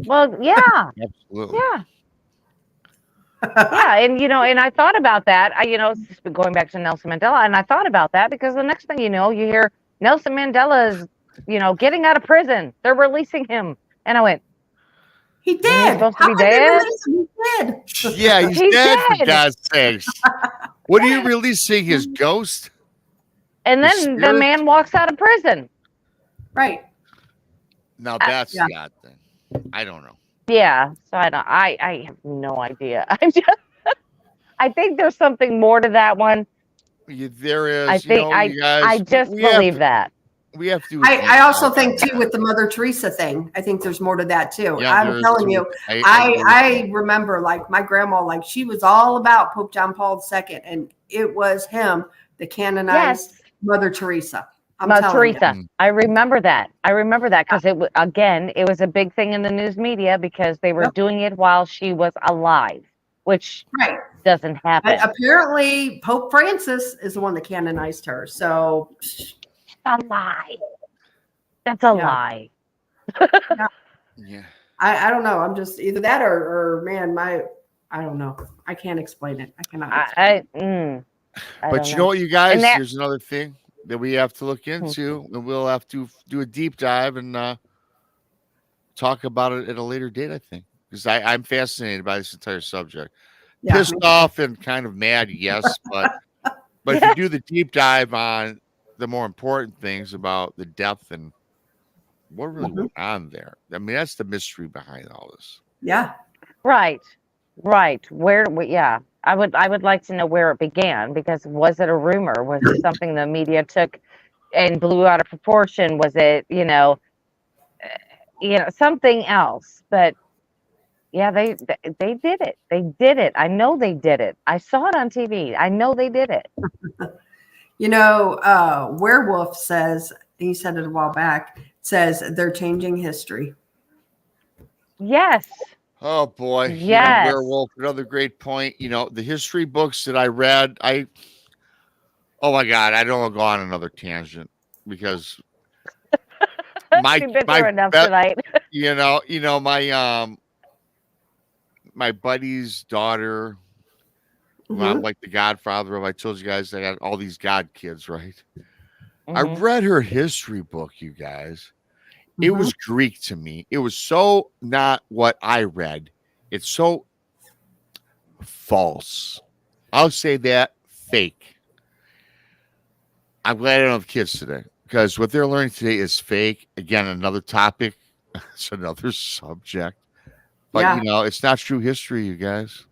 Well, yeah. Absolutely. Yeah. Yeah, and I thought about that. It's been going back to Nelson Mandela, and I thought about that because the next thing you know, you hear Nelson Mandela is, getting out of prison. They're releasing him. And I went, he did. He's supposed to be dead? He did. Yeah, he's dead, for God's sakes. What are you releasing, his ghost? And then the man walks out of prison. Right. Now that's the odd thing. I don't know. Yeah, so I have no idea. I think there's something more to that one. There is. I think I just believe that. We have to. I also think too with the Mother Teresa thing. I think there's more to that too. Yeah, I'm telling you, I remember like my grandma, like she was all about Pope John Paul II, and it was him, the canonized Mother Teresa. Mother Teresa. I remember that. Because it was a big thing in the news media because they were doing it while she was alive, which doesn't happen. But apparently, Pope Francis is the one that canonized her. So, a lie. That's a lie. Yeah. I don't know. I'm just either that or man, I don't know. I can't explain it. I cannot. But you know what, you guys? Here's another thing that we have to look into, and we'll have to do a deep dive and talk about it at a later date, I think, because I'm fascinated by this entire subject. Yeah. Pissed off and kind of mad, yes, but if you do the deep dive on the more important things about the depth and what really went on there, I mean, that's the mystery behind all this. Yeah. Right. I would like to know where it began, because was it a rumor? Was it something the media took and blew out of proportion? Was it, something else? But, Yeah, they did it. They did it. I know they did it. I saw it on TV. I know they did it. You know, Werewolf says, he said it a while back, says they're changing history. Yes. Oh boy, Yes. Werewolf, another great point. The history books that I read, oh my God, I don't want to go on another tangent because We've been through enough tonight. My buddy's daughter, who I'm like the godfather of. I told you guys I got all these god kids, right? I read her history book, you guys. It was Greek to me. It was so not what I read. It's so false. I'll say that, fake. I'm glad I don't have kids today because what they're learning today is fake. Again, another topic. It's another subject. But it's not true history, you guys,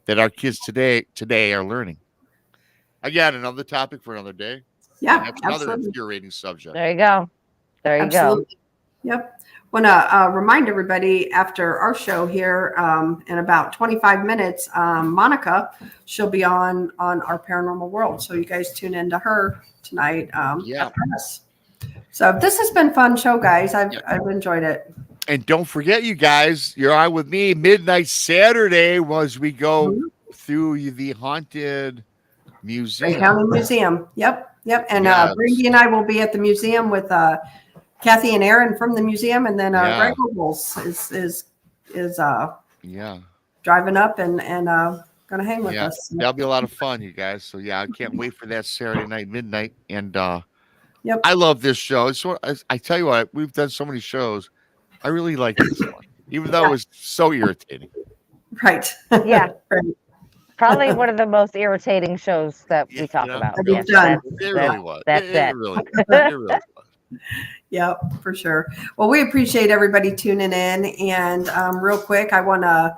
that our kids today are learning. Again, another topic for another day. Yeah, that's another infuriating subject. There you go. Go. Yep. Want to remind everybody after our show here in about 25 minutes, Monica, she'll be on our Paranormal World. So you guys tune into her tonight. After us. So this has been a fun show, guys. I've enjoyed it. And don't forget, you guys, you're on with me midnight Saturday as we go through the haunted museum. County Museum. Yep. And Brandy and I will be at the museum with Kathy and Aaron from the museum, and then Greg Robles is driving up and gonna hang with us. That'll be a lot of fun, you guys. So I can't wait for that Saturday night midnight. And I love this show. It's I tell you what, we've done so many shows. I really like this one, even though it was so irritating. Right. Yeah. Right. Probably one of the most irritating shows that we talk about. Yes, it really was. That's it. It really was. Yep, for sure. Well, we appreciate everybody tuning in. And real quick, I want to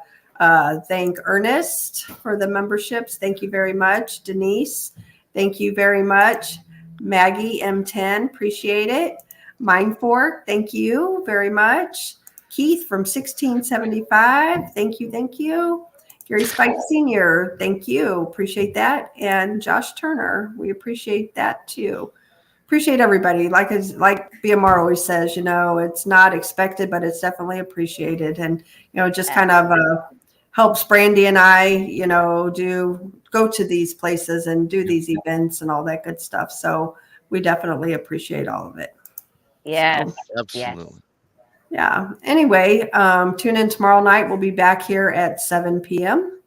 thank Ernest for the memberships. Thank you very much. Denise, thank you very much. Maggie M10, appreciate it. Mindfork, thank you very much. Keith from 1675, thank you. Gary Spike Sr., thank you. Appreciate that. And Josh Turner, we appreciate that too. Appreciate everybody. Like BMR always says, it's not expected, but it's definitely appreciated. And, just kind of helps Brandy and I, go to these places and do these events and all that good stuff. So we definitely appreciate all of it. Yes. Absolutely. Yes. Yeah. Anyway, tune in tomorrow night. We'll be back here at 7 p.m.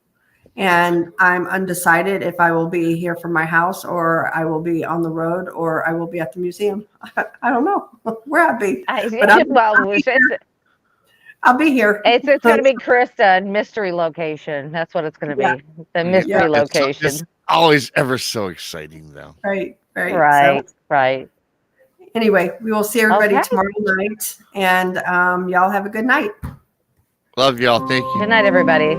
And I'm undecided if I will be here from my house or I will be on the road or I will be at the museum. I don't know where I'll be. I'll be here. It's going to be Krista, mystery location. That's what it's going to be. The mystery location. It's always ever so exciting, though. Right. Right. Anyway, we will see everybody tomorrow night, and y'all have a good night. Love y'all. Thank you. Good night, everybody.